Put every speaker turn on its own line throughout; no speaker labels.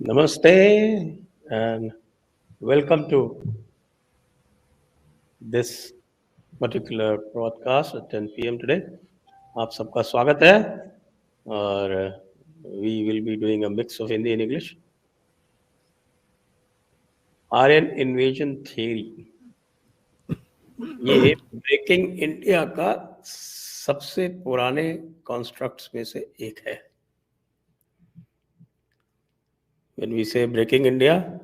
Namaste and welcome to this particular broadcast at 10 p.m. today. आप सबका स्वागत है और we will be doing a mix of Hindi and English. Aryan invasion theory ये breaking India का सबसे पुराने कॉन्स्ट्रक्ट्स में से एक है. When we say breaking India,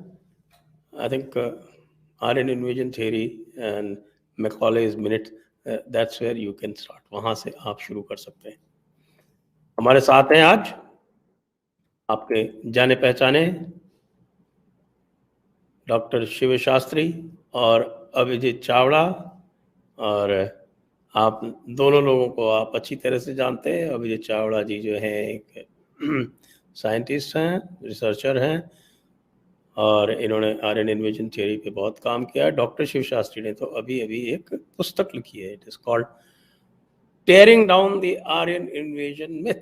I think Aryan invasion theory and Macaulay's minute, that's where you can start. वहाँ से आप शुरू कर सकते हैं. हमारे साथ हैं आज आपके जाने पहचाने डॉक्टर शिव शास्त्री और अभिजीत चावड़ा, और आप दोनों लोगों को आप अच्छी तरह से जानते हैं. अभिजीत चावड़ा जी जो हैं एक साइंटिस्ट हैं, रिसर्चर हैं, और इन्होंने आर्यन इन्वेजन थ्योरी पे बहुत काम किया है. डॉक्टर शिव शास्त्री ने तो अभी एक पुस्तक लिखी है. It is called tearing down the Aryan invasion myth.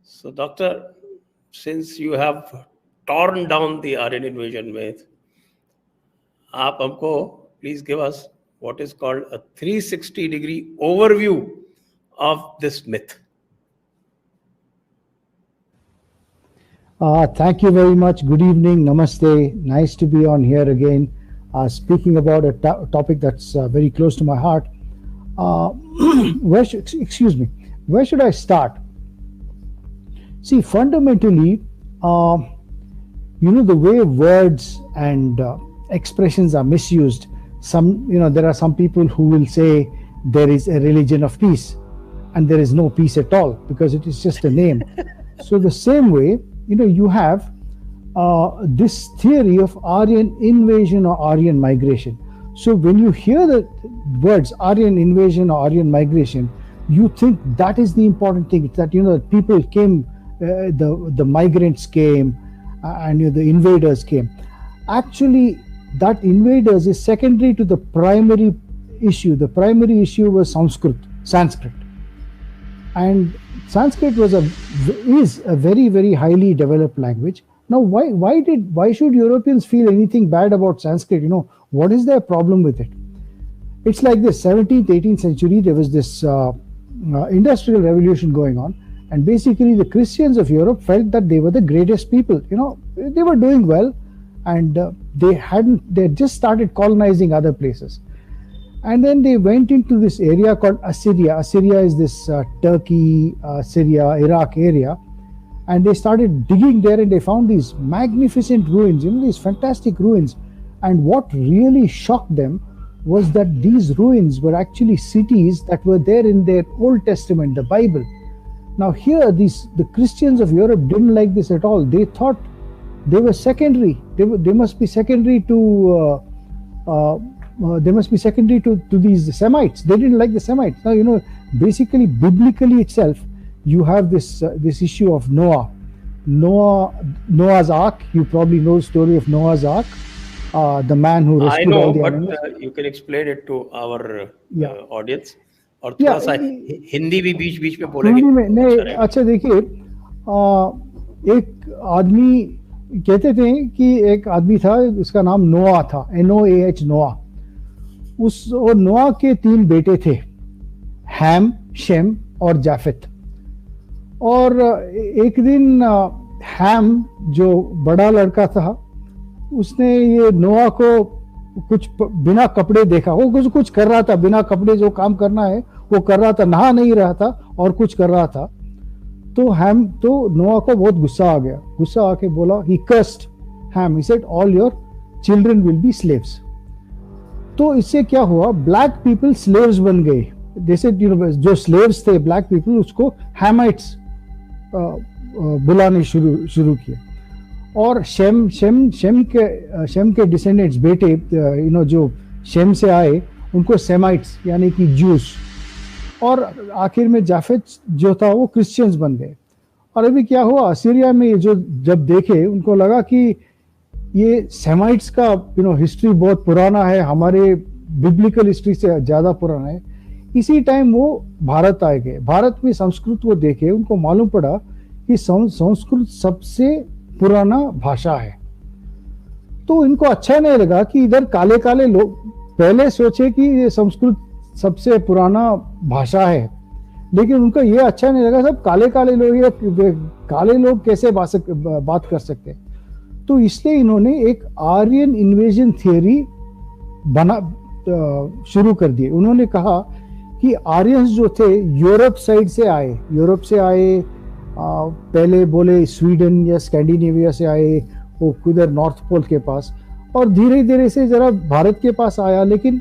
So doctor, since you have torn down the Aryan invasion myth, आप हमको please give us what is called a 360 degree overview of this myth.
Thank you very much. Good evening. Namaste. Nice to be on here again, speaking about a topic that's very close to my heart. Excuse me. Where should I start? See, fundamentally, the way words and expressions are misused. There are some people who will say there is a religion of peace, and there is no peace at all because it is just a name. So the same way, you have this theory of Aryan invasion or Aryan migration. So when you hear the words Aryan invasion or Aryan migration, you think that is the important thing. It's that people came, the migrants came, and the invaders came. Actually, that invaders is secondary to the primary issue. The primary issue was Sanskrit, and Sanskrit is a very, very highly developed language. Now, why should Europeans feel anything bad about Sanskrit? What is their problem with it? It's like this: 17th, 18th century, there was this industrial revolution going on, and basically the Christians of Europe felt that they were the greatest people. They were doing well, and they had just started colonizing other places. And then they went into this area called Assyria. Assyria is this Turkey, Syria, Iraq area. And they started digging there, and they found these magnificent ruins, these fantastic ruins. And what really shocked them was that these ruins were actually cities that were there in their Old Testament, the Bible. Now here, the Christians of Europe didn't like this at all. They thought they were secondary. They must be secondary to these Semites. They didn't like the Semites. Now, basically, biblically itself, you have this issue of Noah's Ark. You probably know the story of Noah's Ark, the man who rescued all the animals.
But you can explain it to our audience. और थोड़ा सा हिंदी भी बीच में बोलेंगे.
हिंदी में नहीं. अच्छा, देखिए, एक आदमी कहते थे कि एक आदमी था, उसका नाम नोआ था, NOAH, नोआ. और नोआ के 3 बेटे थे, हैम, शेम और जाफेत. और एक दिन हैम, जो बड़ा लड़का था, उसने ये नोआ को कुछ बिना कपड़े देखा. वो कुछ कर रहा था बिना कपड़े, जो काम करना है वो कर रहा था, नहा नहीं रहा था और कुछ कर रहा था. तो नोआ को बहुत गुस्सा आ गया. गुस्सा आके बोला, he cursed Ham. He said, all your children will be slaves. तो इससे क्या हुआ, ब्लैक पीपल स्लेव्स बन गए. जैसे जो स्लेव्स थे ब्लैक पीपल, उसको हैमाइट्स बुलाने शुरू किए. और शेम के डिसेंडेंट्स, बेटे जो शेम से आए, उनको सेमाइट्स यानी कि ज्यूस. और आखिर में जाफेत जो था वो क्रिश्चियंस बन गए. और अभी क्या हुआ, सीरिया में जब देखे, उनको लगा कि ये सेमाइट्स का हिस्ट्री बहुत पुराना है, हमारे बिब्लिकल हिस्ट्री से ज़्यादा पुराना है. इसी टाइम वो भारत आ गए. भारत में संस्कृत वो देखे, उनको मालूम पड़ा कि संस्कृत सबसे पुराना भाषा है। तो इनको अच्छा नहीं लगा कि इधर काले काले लोग, पहले सोचे कि ये संस्कृत सबसे पुराना भाषा है, लेकिन उनको ये अच्छा नहीं लगा, सब काले काले लोग, ये काले लोग कैसे बात कर सकते हैं। तो इसलिए इन्होंने एक आर्यन इन्वेजन थियोरी शुरू कर दी। उन्होंने कहा कि आर्यंस जो थे यूरोप साइड से आए, यूरोप से आए, पहले बोले स्वीडन या स्कैंडिनेविया से आए, वो किधर नॉर्थ पोल के पास, और धीरे धीरे से जरा भारत के पास आया। लेकिन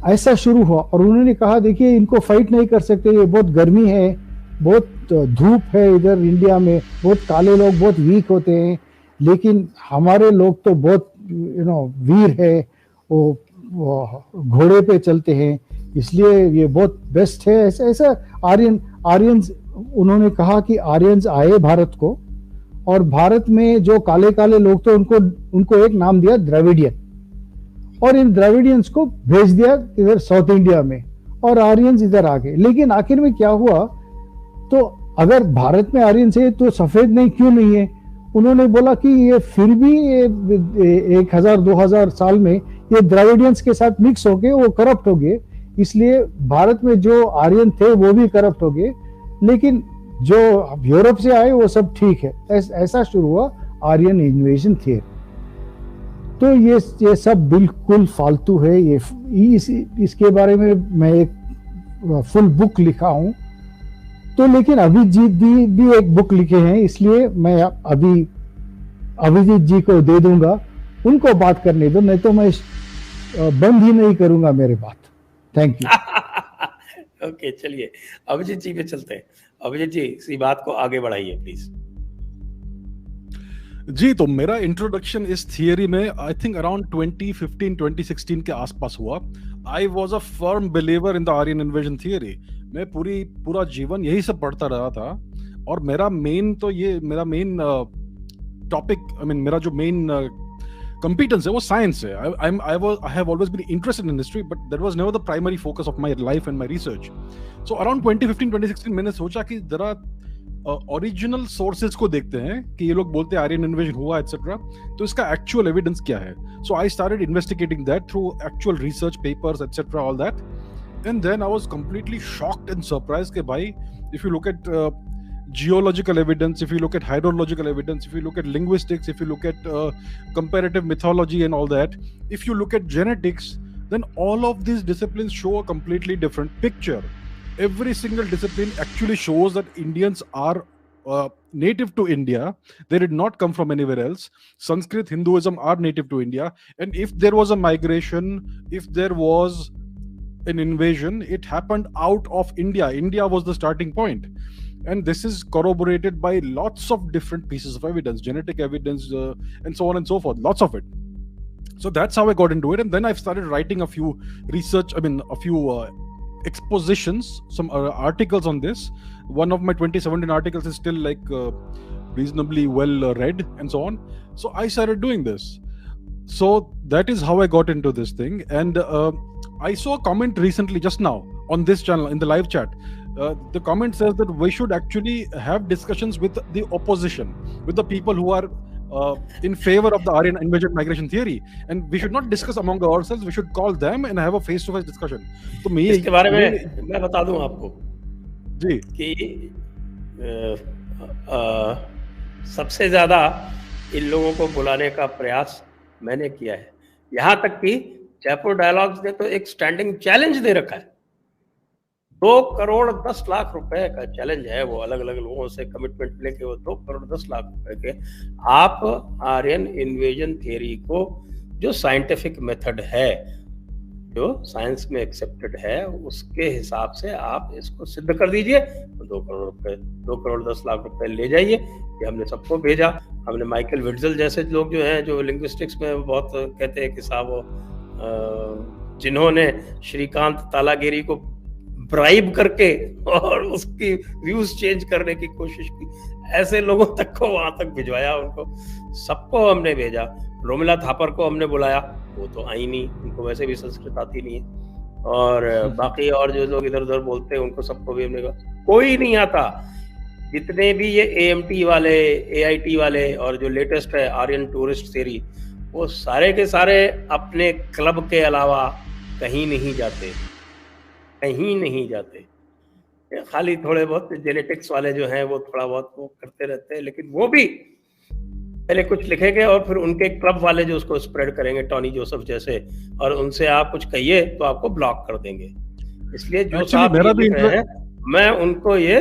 ऐसा शुरू हुआ और उन्होंने कहा देखिए इनको फाइट नहीं कर सकते, ये बहुत गर्मी है, बहुत धूप है इधर इंडिया में, बहुत काले लोग बहुत वीक होते हैं, लेकिन हमारे लोग तो बहुत वीर है, वो घोड़े पे चलते हैं, इसलिए ये बहुत बेस्ट है। ऐसा ऐसा आर्यंस उन्होंने कहा कि आर्यंस आए भारत को, और भारत में जो काले काले लोग थे उनको एक नाम दिया द्रविडियन, और इन द्रविडियंस को भेज दिया इधर साउथ इंडिया में, और आर्यंस इधर आ गए। लेकिन आखिर में क्या हुआ, तो अगर भारत में आर्यंस है तो सफेद नहीं क्यों नहीं है? उन्होंने बोला कि ये फिर भी 1000-2000 साल में ये द्रविडियंस के साथ मिक्स हो गए, वो करप्ट हो गए, इसलिए भारत में जो आर्यन थे वो भी करप्ट हो गए, लेकिन जो यूरोप से आए वो सब ठीक है। ऐसा शुरू हुआ आर्यन इन्वेजन थियरी। तो ये सब बिल्कुल फालतू है। इसके बारे में मैं एक फुल बुक लिखा हूं। तो लेकिन अभिजीत जी भी एक बुक लिखे हैं, इसलिए मैं अभी अभिजीत जी को दे दूंगा, उनको बात करने दो, नहीं तो मैं बंद ही नहीं करूंगा मेरे बात। Thank you.
ओके, चलिए अभिजीत जी पे चलते हैं। अभिजीत जी इसी बात को आगे बढ़ाइए प्लीज।
जी, तो मेरा इंट्रोडक्शन इस थियरी में आई थिंक अराउंड 2015-2016 के आसपास हुआ। I was a firm believer in the Aryan invasion theory. मैं पूरा जीवन यही सब पढ़ता रहा था, और मेरा मेन टॉपिक, मेरा जो मेन competence है वो साइंस है। I have always been interested in history, but that was never the primary focus of my life and my research. So around 2015-2016 मैंने सोचा कि जरा ओरिजिनल सोर्सेज को देखते हैं कि ये लोग बोलते हैं आर्यन इन्वेजन हुआ एटसेट्रा, तो इसका एक्चुअल एविडेंस क्या है। So I started investigating that through actual research papers etcetera, all that, and then I was completely shocked and surprised कि भाई, if you look at geological evidence, if you look at hydrological evidence, if you look at linguistics, if you look at comparative mythology and all that, if you look at genetics, then all of these disciplines show a completely different picture. Every single discipline actually shows that Indians are native to India. They did not come from anywhere else. Sanskrit, Hinduism are native to India. And if there was a migration, if there was an invasion, it happened out of India. India was the starting point. And this is corroborated by lots of different pieces of evidence, genetic evidence, and so on and so forth, lots of it. So that's how I got into it. And then I've started writing a few expositions, some articles on this. One of my 2017 articles is still reasonably well read and so on. So I started doing this. So that is how I got into this thing. And I saw a comment recently, just now, on this channel, in the live chat. The comment says that we should actually have discussions with the opposition, with the people who are in favor of the Aryan invasion migration theory, and we should not discuss among ourselves. We should call them and have a face-to-face discussion. तो मैं
इसके बारे में मैं बता दूं आपको
जी
कि सबसे ज्यादा इन लोगों को बुलाने का प्रयास मैंने किया है। यहाँ तक कि जयपुर डायलॉग्स ने तो एक स्टैंडिंग चैलेंज दे रखा है। 2,10,00,000 रुपए का चैलेंज है, वो अलग अलग लोगों से कमिटमेंट लेके वो 2,10,00,000 रुपए के आप आर्यन इन्वेजन थियरी को जो साइंटिफिक मेथड है, जो साइंस में एक्सेप्टेड है, उसके हिसाब से आप इसको सिद्ध कर दीजिए। 2,10,00,000 रुपए ले जाइए। ये हमने सबको भेजा। हमने माइकल विट्जल जैसे लोग जो हैं, जो लिंग्विस्टिक्स में बहुत कहते हैं कि साहब जिन्होंने श्रीकांत तालागिरी को ब्राइब करके और उसकी व्यूज चेंज करने की कोशिश की, ऐसे लोगों तक को वहां तक भिजवाया। उनको सबको हमने भेजा। रोमिला थापर को हमने बुलाया, वो तो आई नहीं, उनको वैसे भी संस्कृत आती नहीं है। और बाकी और जो लोग इधर उधर बोलते हैं उनको सबको भी हमने कहा, कोई नहीं आता। जितने भी ये AMT वाले, AIT वाले और जो लेटेस्ट है आर्यन टूरिस्ट थ्योरी, वो सारे के सारे अपने क्लब के अलावा कहीं नहीं जाते, कहीं नहीं जाते। खाली थोड़े बहुत जेनेटिक्स वाले जो हैं वो थोड़ा बहुत वो करते रहते हैं, लेकिन वो भी पहले कुछ लिखेंगे और फिर उनके क्लब वाले जो उसको स्प्रेड करेंगे, टॉनी जोसेफ जैसे, और उनसे आप कुछ कहिए तो आपको ब्लॉक कर देंगे। इसलिए जो साहब ये लिख रहे हैं, मैं उनको ये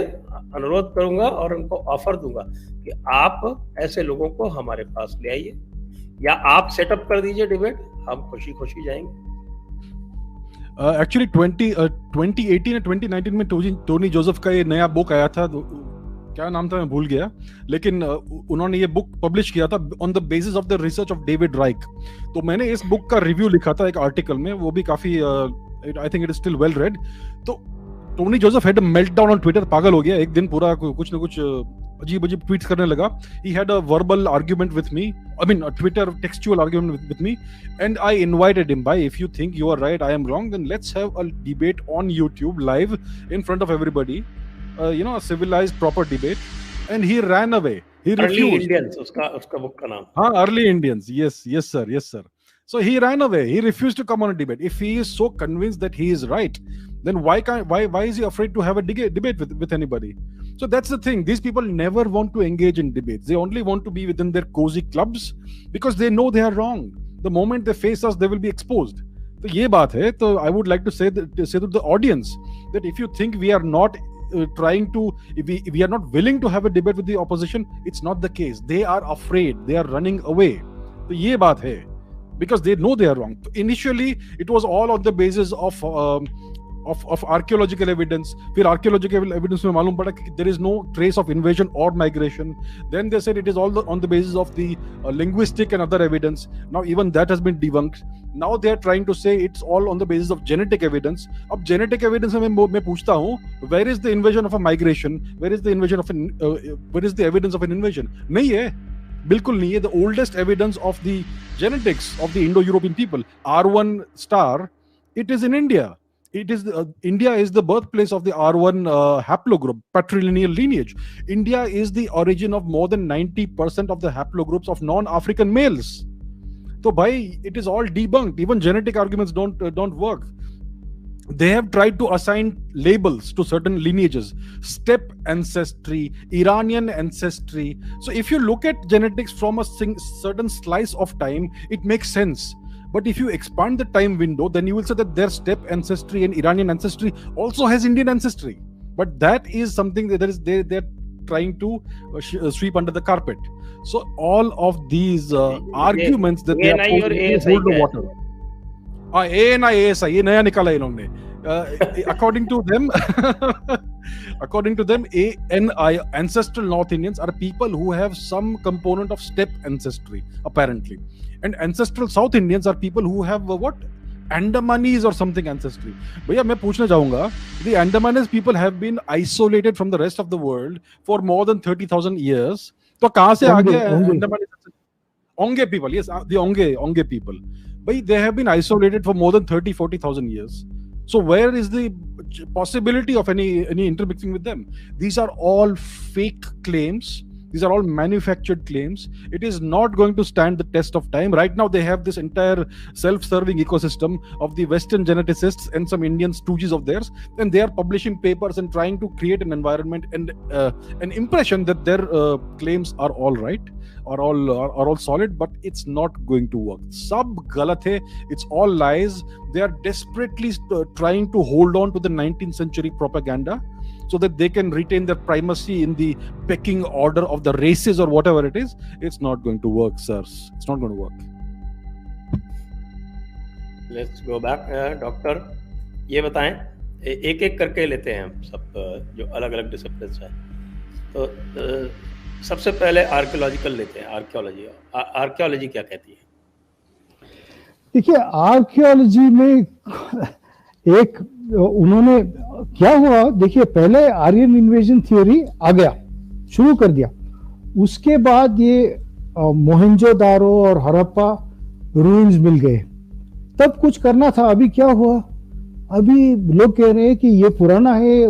अनुरोध करूंगा और उनको ऑफर दूंगा कि आप ऐसे लोगों को हमारे पास ले आइए, या आप सेटअप कर दीजिए डिबेट, हम खुशी खुशी जाएंगे।
एक्चुअली 2018 या 2019 में टोनी जोसेफ का ये नया बुक आया था, क्या नाम था मैं भूल गया, लेकिन उन्होंने ये बुक पब्लिश किया था on the basis of the research of David Reich. तो मैंने इस बुक का रिव्यू लिखा था एक आर्टिकल में, वो भी काफी I think it is still well read. तो Tony Joseph had a meltdown on Twitter, पागल हो गया एक दिन पूरा, कुछ ना कुछ अजीब अजीब ट्वीट्स करने लगा। He had a verbal argument with me, I mean a Twitter textual argument with me, and I invited him, if you think you are right, I am wrong, then let's have a debate on YouTube live in front of everybody, a civilized proper debate. And he ran away, he refused.
Early Indians, उसका book का नाम।
हाँ, Early Indians, yes sir. So he ran away, he refused to come on a debate. If he is so convinced that he is right, then why is he afraid to have a debate with anybody? So that's the thing, these people never want to engage in debates, they only want to be within their cozy clubs because they know they are wrong. The moment they face us, they will be exposed. So ye baat hai. So I would like to say to the audience that if you think we are not if we are not willing to have a debate with the opposition, it's not the case. They are afraid, they are running away. So ye baat hai, because they know they are wrong. Initially it was all on the basis of archaeological evidence. फिर archaeological evidence में मालूम पड़ा कि there is no trace of invasion or migration. Then they said it is all on the basis of the linguistic and other evidence. Now even that has been debunked. Now they are trying to say it's all on the basis of genetic evidence. अब genetic evidence में मैं पूछता हूँ, where is the invasion of a migration? Where is the invasion of where is the evidence of an invasion? नहीं है, बिल्कुल नहीं है. The oldest evidence of the genetics of the Indo-European people, R1 star, it is in India. It is India is the birthplace of the R1 haplogroup, patrilineal lineage. India is the origin of more than 90% of the haplogroups of non-African males. So, it is all debunked. Even genetic arguments don't work. They have tried to assign labels to certain lineages: steppe ancestry, Iranian ancestry. So, if you look at genetics from a certain slice of time, it makes sense. But if you expand the time window, then you will say that their steppe ancestry and Iranian ancestry also has Indian ancestry. But that is something that they're trying to sweep under the carpet. So all of these arguments that they are hold the water. ANI, ASI, ये नया निकाला इन्होंने. According to them, ANI, ancestral North Indians, are people who have some component of steppe ancestry, apparently. And ancestral South Indians are people who have Andamanese or something ancestry. भैया मैं पूछना चाहूंगा, the Andamanese people have been isolated from the rest of the world for more than 30,000 years. तो कहाँ से आ गया Andamanese? Onge people, yes, the Onge people. But they have been isolated for more than 40,000 years. So where is the possibility of any intermixing with them? These are all fake claims. These are all manufactured claims. It is not going to stand the test of time. Right now, they have this entire self-serving ecosystem of the Western geneticists and some Indian stooges of theirs, and they are publishing papers and trying to create an environment and an impression that their claims are all right, are all solid, but it's not going to work. Sab galat hai. It's all lies. They are desperately trying to hold on to the 19th century propaganda, so that they can retain their primacy in the pecking order of the races or whatever it is. It's not going to work, sirs. It's not going to work.
Let's go back. Doctor ये बताएं, एक एक करके लेते हैं हम सब जो अलग अलग डिसिप्लिन है. तो सबसे पहले आर्कियोलॉजिकल लेते हैं. आर्कियोलॉजी क्या कहती है?
देखिए, आर्कियोलॉजी में एक उन्होंने क्या हुआ, देखिए पहले आर्यन इन्वेजन थ्योरी आ गया, शुरू कर दिया. उसके बाद ये मोहनजोदारो और हड़प्पा रूइंस मिल गए, तब कुछ करना था. अभी क्या हुआ, अभी लोग कह रहे हैं कि ये पुराना है,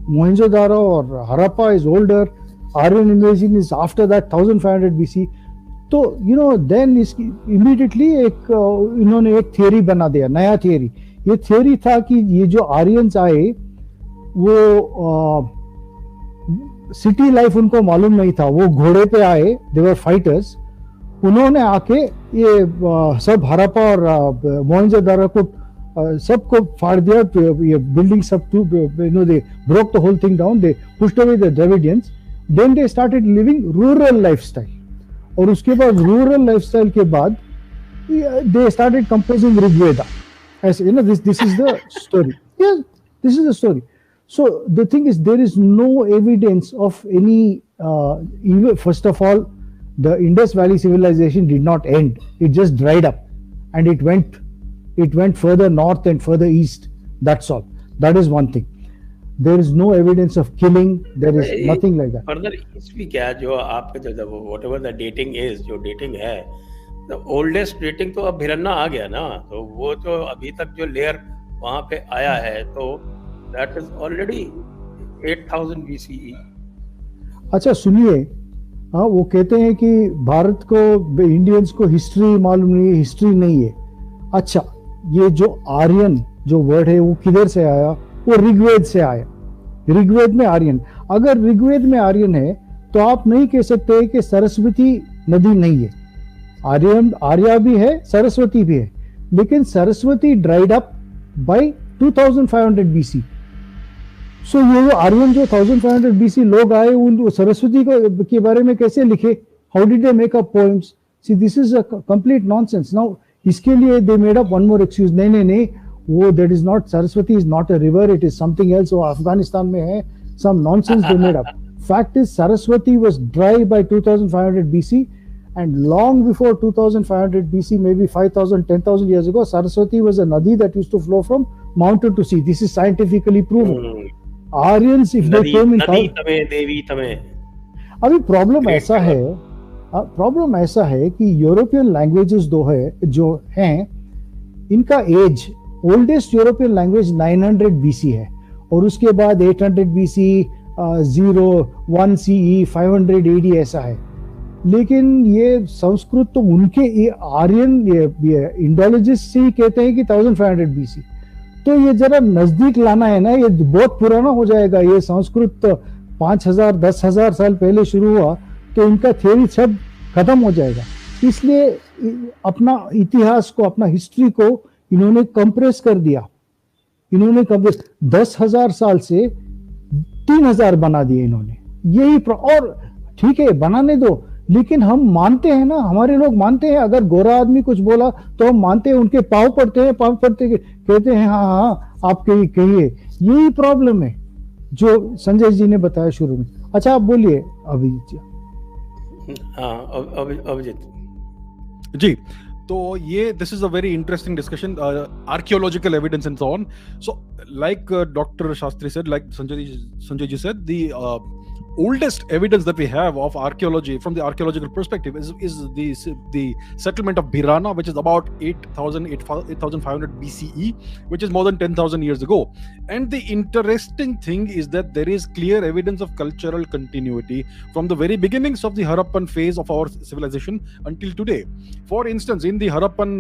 Mohenjo-daro or Harappa is older. Aryan invasion is after that 1500 BC. तो then immediately इन्होंने एक थियरी बना दिया, नया थियरी. ये थियरी था कि ये जो आर्यंस आए वो सिटी लाइफ उनको मालूम नहीं था, वो घोड़े पे आए, दे वर फाइटर्स. उन्होंने आके ये सब हरप्पा और मोहनजोदारो को सबको फाड़ दिया, ये बिल्डिंग सब they broke the whole thing down, they pushed away the Dravidians. Then they started living rural lifestyle, और उसके बाद रूरल लाइफस्टाइल के बाद दे स्टार्टेड कंपोजिंग ऋग्वेदा. ऐसे this is the story. Yes, this is the story. So the thing is, there is no evidence of any even first of all, the Indus Valley civilization did not end. It just dried up, and it went further north and further east. That's all. That is one thing. There is no evidence of killing. There is nothing like that.
Further history क्या जो आपके जो whatever the dating is, जो dating है, the oldest dating तो अब भिरन्ना आ गया ना, तो वो जो अभी तक जो लेयर वहाँ पे आया है, तो that is already 8000 BCE.
अच्छा सुनिए, हाँ, वो कहते हैं कि भारत को, इंडियंस को हिस्ट्री मालूम नहीं है, हिस्ट्री नहीं है. अच्छा, ये जो आर्यन जो वर्ड है वो किधर से आया? वो ऋग्वेद से आया. ऋग्वेद में आर्यन, अगर ऋग्वेद में आर्यन है तो आप नहीं कह सकते कि सरस्वती नदी नहीं है. आर्या भी है, सरस्वती भी है, लेकिन Saraswati dried up by 2500 BC. सो ये आर्यन जो 1500 BC लोग आए, उन सरस्वती को के बारे में कैसे लिखे? How did they make up poems? See, this is a complete nonsense. Now इसके लिए they made up one more excuse. नहीं, वो that is not, Saraswati is not a river, it is something else. वो अफगानिस्तान में है, some nonsense they made up. Fact is Saraswati was dry by 2500 BC, and long before 2500 BC, maybe 5000 10,000 years ago, Saraswati was a nadi that used to flow from mountain to sea. This is scientifically proven. Aryans, if they came in,
देवी तमे.
अभी problem ऐसा है कि European languages जो हैं, इनका age, oldest European language 900 BC है, और उसके बाद 800 BC, 0, 1 CE, 500 AD ऐसा है. लेकिन ये संस्कृत तो उनके ये आर्यन इंडोलॉजिस्ट ही कहते हैं कि 1500 BC. तो ये जरा नजदीक लाना है ना, ये बहुत पुराना हो जाएगा. ये संस्कृत 5000 10,000 साल पहले शुरू हुआ, तो इनका थ्योरी सब खत्म हो जाएगा. इसलिए अपना इतिहास को, अपना हिस्ट्री को इन्होंने कंप्रेस कर दिया. इन्होंने 10,000 साल से 3000 बना दिए इन्होंने. यही और ठीक है, बनाने दो, लेकिन हम मानते हैं ना, हमारे लोग मानते हैं. अगर गोरा आदमी कुछ बोला तो हम मानते हैं, उनके पाँव पड़ते कहते हैं हाँ आप कहिए. यही प्रॉब्लम है जो संजय जी ने बताया शुरू में. अच्छा, आप बोलिए अभिजीत जी.
हाँ, अभिजीत
जी. तो ये this is a very interesting discussion, archaeological evidence and so on. So like doctor Shastri said, like Sanjay ji said, the oldest evidence that we have of archaeology from the archaeological perspective is the settlement of Bhirana, which is about 8500 BCE, which is more than 10,000 years ago. And the interesting thing is that there is clear evidence of cultural continuity from the very beginnings of the Harappan phase of our civilization until today. For instance, in the Harappan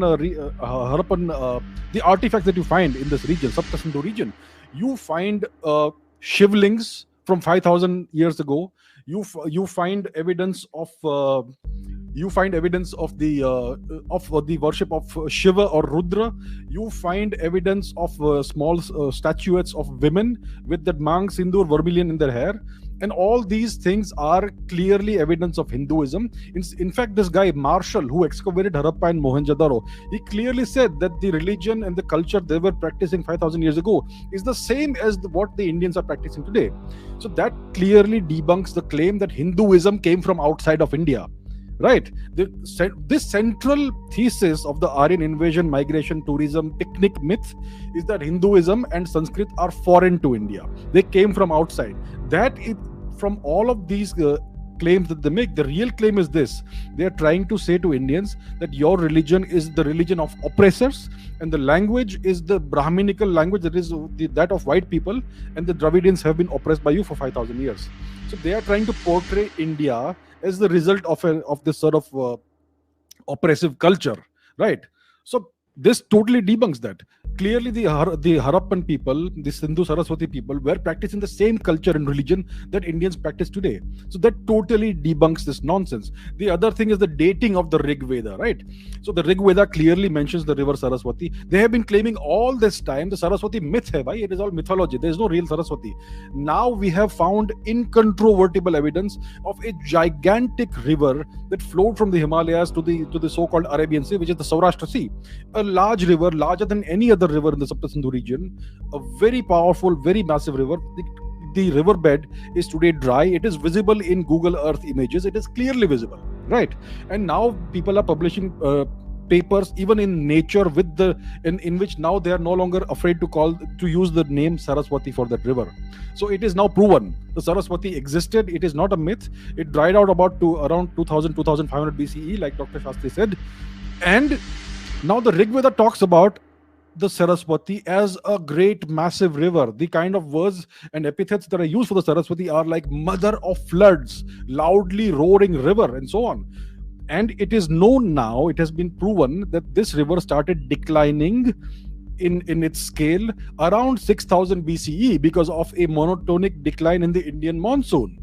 the artifacts that you find in this region, Saptasindu region, you find shivlings from 5,000 years ago. You find evidence of the worship of Shiva or Rudra. You find evidence of small statuettes of women with that mang sindoor vermilion in their hair. And all these things are clearly evidence of Hinduism. In fact, this guy Marshall, who excavated Harappa and Mohenjo-daro, he clearly said that the religion and the culture they were practicing 5,000 years ago is the same as what the Indians are practicing today. So that clearly debunks the claim that Hinduism came from outside of India. Right? This central thesis of the Aryan invasion, migration, tourism, picnic myth is that Hinduism and Sanskrit are foreign to India. They came from outside. From all of these claims that they make. The real claim is this: they are trying to say to Indians that your religion is the religion of oppressors, and the language is the Brahminical language, that is that of white people, and the Dravidians have been oppressed by you for 5,000 years. So they are trying to portray India as the result of this sort of oppressive culture, right? So this totally debunks that. Clearly, the Harappan people, the Sindhu Saraswati people, were practicing the same culture and religion that Indians practice today. So that totally debunks this nonsense. The other thing is the dating of the Rig Veda, right? So the Rig Veda clearly mentions the river Saraswati. They have been claiming all this time the Saraswati myth hai, bhai. It is all mythology. There is no real Saraswati. Now we have found incontrovertible evidence of a gigantic river that flowed from the Himalayas to the so-called Arabian Sea, which is the Saurashtra Sea. A large river, larger than any other river in the Sapta Sindhu region, a very powerful, very massive river. The riverbed is today dry. It is visible in Google Earth images. It is clearly visible, right? And now people are publishing papers even in Nature with in which now they are no longer afraid to use the name Saraswati for that river. So it is now proven the Saraswati existed. It is not a myth. It dried out around 2500 BCE, like Dr. Shastri said. And now the Rig Veda talks about the Saraswati as a great massive river. The kind of words and epithets that are used for the Saraswati are like mother of floods, loudly roaring river, and so on. And it is known now, it has been proven that this river started declining in its scale around 6000 BCE because of a monotonic decline in the Indian monsoon.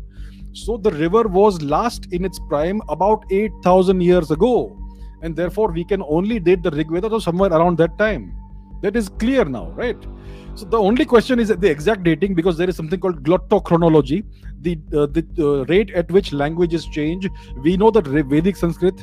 So the river was last in its prime about 8000 years ago. And therefore we can only date the Rig Veda to somewhere around that time. That is clear now, right? So the only question is the exact dating, because there is something called glottochronology, the rate at which languages change. We know that Rig Vedic Sanskrit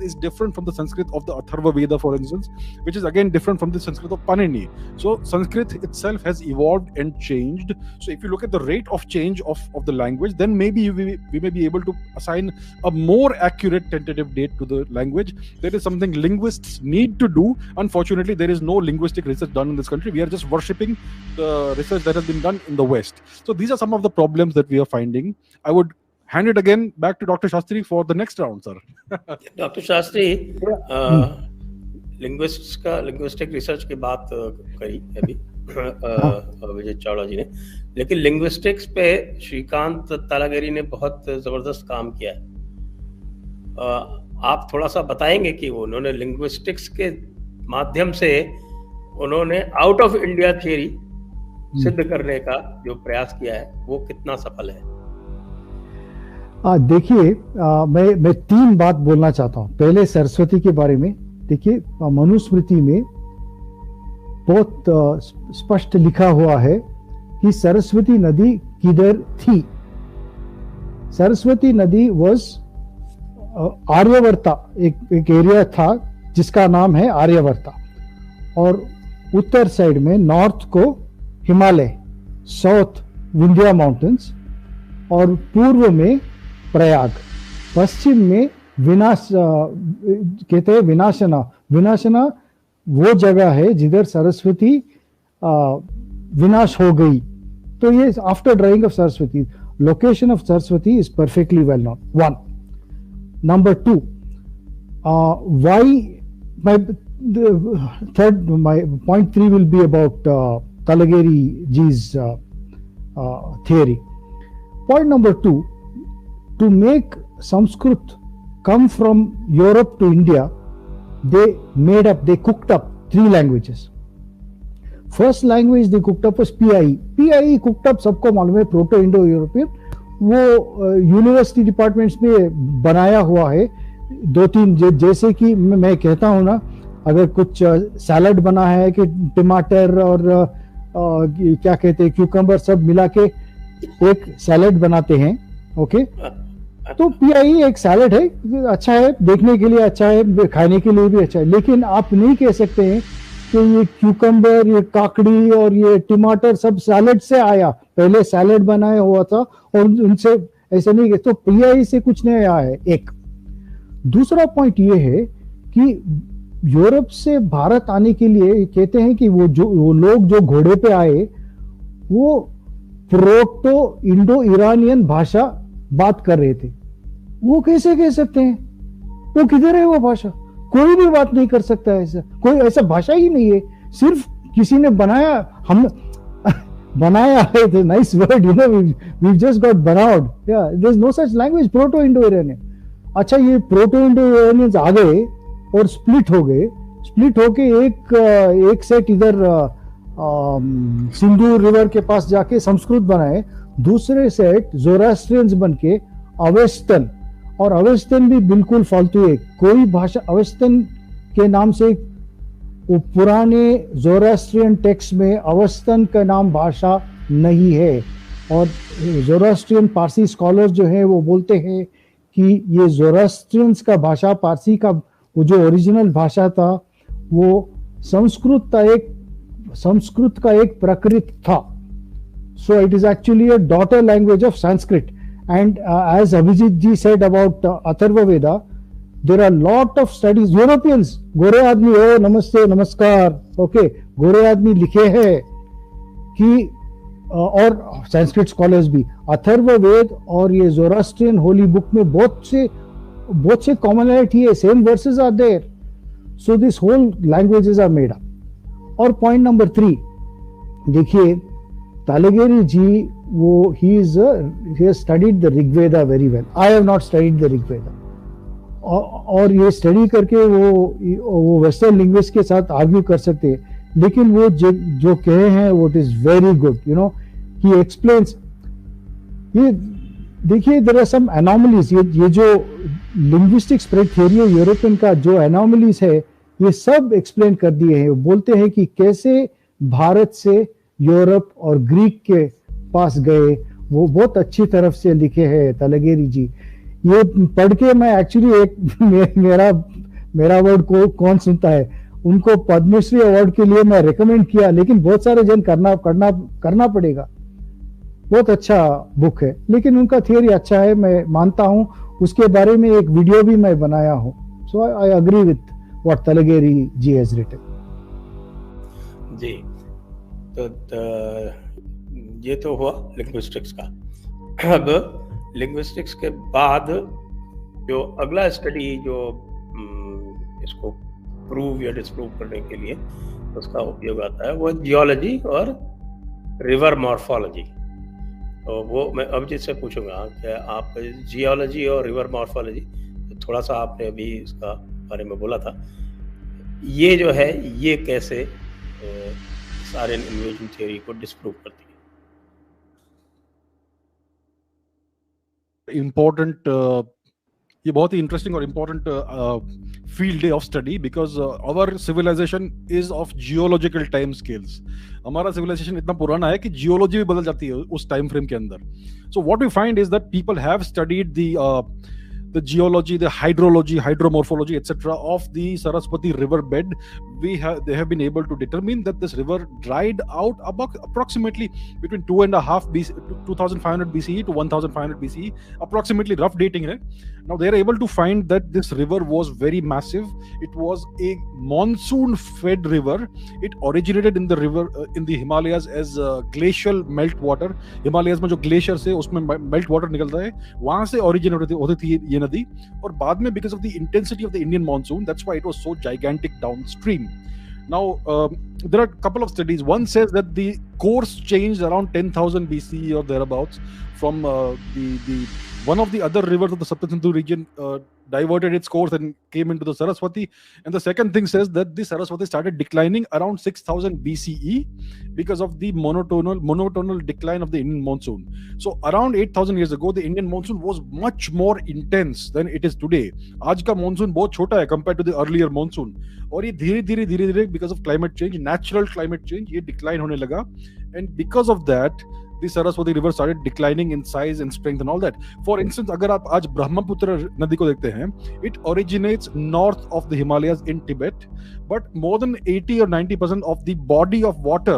is different from the Sanskrit of the Atharva Veda, for instance, which is again different from the Sanskrit of Panini. So Sanskrit itself has evolved and changed. So if you look at the rate of change of the language, then maybe we may be able to assign a more accurate tentative date to the language. That is something linguists need to do. Unfortunately, there is no linguistic research done in this country. We are just worshipping the research that has been done in the West. So these are some of the problems that we are finding. I would hand it again back to Dr. Shastri for the next round, sir.
Dr. Shastri, linguistic research की बात करी अभी विजय चावड़ा जी ने, लेकिन linguistics पे श्रीकांत तालागेरी ने बहुत जबरदस्त काम किया है. आप थोड़ा सा बताएंगे कि उन्होंने लिंग्विस्टिक्स के माध्यम से उन्होंने आउट ऑफ इंडिया थियरी सिद्ध करने का जो प्रयास किया है वो कितना सफल है?
देखिए, मैं तीन बात बोलना चाहता हूँ. पहले सरस्वती के बारे में. देखिए, मनुस्मृति में बहुत स्पष्ट लिखा हुआ है कि सरस्वती नदी किधर थी. सरस्वती नदी वॉज आर्यवर्ता, एक एरिया था जिसका नाम है आर्यवर्ता, और उत्तर साइड में नॉर्थ को हिमालय, साउथ विंध्या माउंटेन्स, और पूर्व में प्रयाग, पश्चिम में कहते हैं विनाशना वो जगह है जिधर सरस्वती विनाश हो गई. तो ये after drying of Saraswati, location of Saraswati is perfectly well known. One. Number two, why my point 3 will be about Talageri ji's theory. Point number 2, to make Sanskrit come from Europe to India, they cooked up 3 languages. First language they cooked up was PIE cooked up, सबको मालूम है, proto Indo European. वो university departments में बनाया हुआ है 2-3, जैसे कि मैं कहता हूँ ना, अगर कुछ सैलड बना है कि टमाटर और क्या कहते हैं क्यूकम्बर सब मिला के एक सैलड बनाते हैं. ओके, तो PIE एक सैलड है, अच्छा है, देखने के लिए अच्छा है, खाने के लिए भी अच्छा है. लेकिन आप नहीं कह सकते हैं कि ये क्यूकम्बर, ये काकड़ी और ये टमाटर सब सैलड से आया. पहले सैलड बनाया हुआ था और उनसे ऐसा नहीं. तो PIE से कुछ नहीं आया है. एक. दूसरा पॉइंट ये है कि यूरोप से भारत आने के लिए कहते हैं कि वो लोग जो घोड़े पे आए वो प्रोटो इंडो ईरानियन भाषा बात कर रहे थे। वो कैसे कह सकते हैं? वो किधर है वो भाषा? कोई भी बात नहीं कर सकता ऐसा, कोई ऐसा भाषा ही नहीं है, सिर्फ किसी ने बनाया, हम बनाया है, nice word, you know, we just got बनाउड, या there is no such language proto Indo Iranian. अच्छा, ये प्रोटो इंडो इरानियंस आ गए और स्प्लिट हो गए, स्प्लिट होके एक सेट इधर सिंधु रिवर के पास जाके संस्कृत बनाए, दूसरे सेट जोरास्ट्रियंस बन के अवेस्तन, और अवेस्तन भी बिल्कुल फालतू है। कोई भाषा अवेस्तन के नाम से, वो पुराने जोरास्ट्रियन टेक्स्ट में अवेस्तन का नाम भाषा नहीं है। और जोरास्ट्रियन पारसी स्कॉलर जो है वो बोलते हैं कि ये जोरास्ट्रियंस का भाषा, पारसी का वो जो ओरिजिनल भाषा था वो संस्कृत का एक प्रकृत था। So it is actually a daughter language of Sanskrit. And as Abhijit ji said about Atharva Veda, there are lot of studies. Europeans, गोरे आदमी, ओ नमस्ते नमस्कार, ओके, गोरे आदमी लिखे हैं कि और संस्कृत स्कॉलर्स भी, अथर्व वेद और ये जोरास्ट्रियन होली बुक में बहुत से कॉमनैलिटी है, same verses are there, so this whole languages are made up. और पॉइंट नंबर 3 देखिए, तालेगेरी जी, वो he has studied the Rigveda very well. I have not studied the Rigveda. और ये स्टडी करके वो वेस्टर्न लिंग्विस्ट के साथ आर्ग्यू कर सकते हैं, लेकिन वो जो कहे हैं वो it is very good, you know, he explains. ये देखिए, देयर आर सम एनोमलीज, ये जो लिंग्विस्टिक स्प्रेड थ्योरी है यूरोपियन का, जो एनोमलीज है ये सब एक्सप्लेन कर दिए हैं। वो बोलते हैं कि कैसे भारत से यूरोप और ग्रीक के पास गए, वो बहुत अच्छी तरफ से लिखे हैं तालेगेरी जी। ये पढ़ के मैं एक्चुअली एक मेरा वर्ड को कौन सुनता है, उनको पद्मश्री अवार्ड के लिए मैं रिकमेंड किया, लेकिन बहुत सारे जन करना पड़ेगा। बहुत अच्छा बुक है, लेकिन उनका थियरी अच्छा है, मैं मानता हूं। उसके बारे में एक वीडियो भी मैं बनाया हूं। So I agree with what Talageri ji has written.
जी, तो ये तो हुआ लिंग्विस्टिक्स का। अब लिंग्विस्टिक्स के बाद जो अगला स्टडी जो इसको प्रूव या डिस्प्रूव करने के लिए उसका उपयोग आता है, वो जियोलॉजी और रिवर मॉर्फोलॉजी। तो वो मैं अब जिससे पूछूंगा कि आप जियोलॉजी और रिवर मॉर्फोलॉजी, थोड़ा सा आपने अभी इसका बारे में बोला था, ये जो है ये कैसे सारे इन्वेजन थ्योरी को डिस्प्रूव करती है?
इम्पोर्टेंट, ये बहुत ही इंटरेस्टिंग और इम्पोर्टेंट फील्ड है of study, because our civilization is of geological time scales. हमारा सिविलाइजेशन इतना पुराना है कि जियोलॉजी भी बदल जाती है उस टाइम फ्रेम के अंदर। So what we find is that people have studied the geology, the hydrology, hydromorphology, etc. of the Saraswati river bed. They have been able to determine that this river dried out about approximately between 2500 BCE to 1500 BCE, approximately rough dating hai. Now they are able to find that this river was very massive. It was a monsoon fed river. It originated in the river in the Himalayas as glacial melt water. Himalayas में जो glaciers है उसमें melt water निकलता है, वहां से originate होती थी ये नदी। और बाद में because of the intensity of the Indian monsoon, that's why it was so gigantic downstream. Now there are a couple of studies. One says that the course changed around 10,000 BCE or thereabouts from the one of the other rivers of the Saptasindhu region diverted its course and came into the Saraswati. And the second thing says that the Saraswati started declining around 6,000 BCE because of the monotonal decline of the Indian monsoon. So around 8,000 years ago, the Indian monsoon was much more intense than it is today. आज का monsoon बहुत छोटा है compared to the earlier monsoon. और ये धीरे धीरे because of climate change, natural climate change, ये decline होने लगा. And because of that, the Saraswati river started declining in size and strength and all that. For instance, अगर आप आज ब्रह्मपुत्र नदी को देखते हैं, it originates north of the Himalayas in Tibet, but more than 80 or 90% of the body of water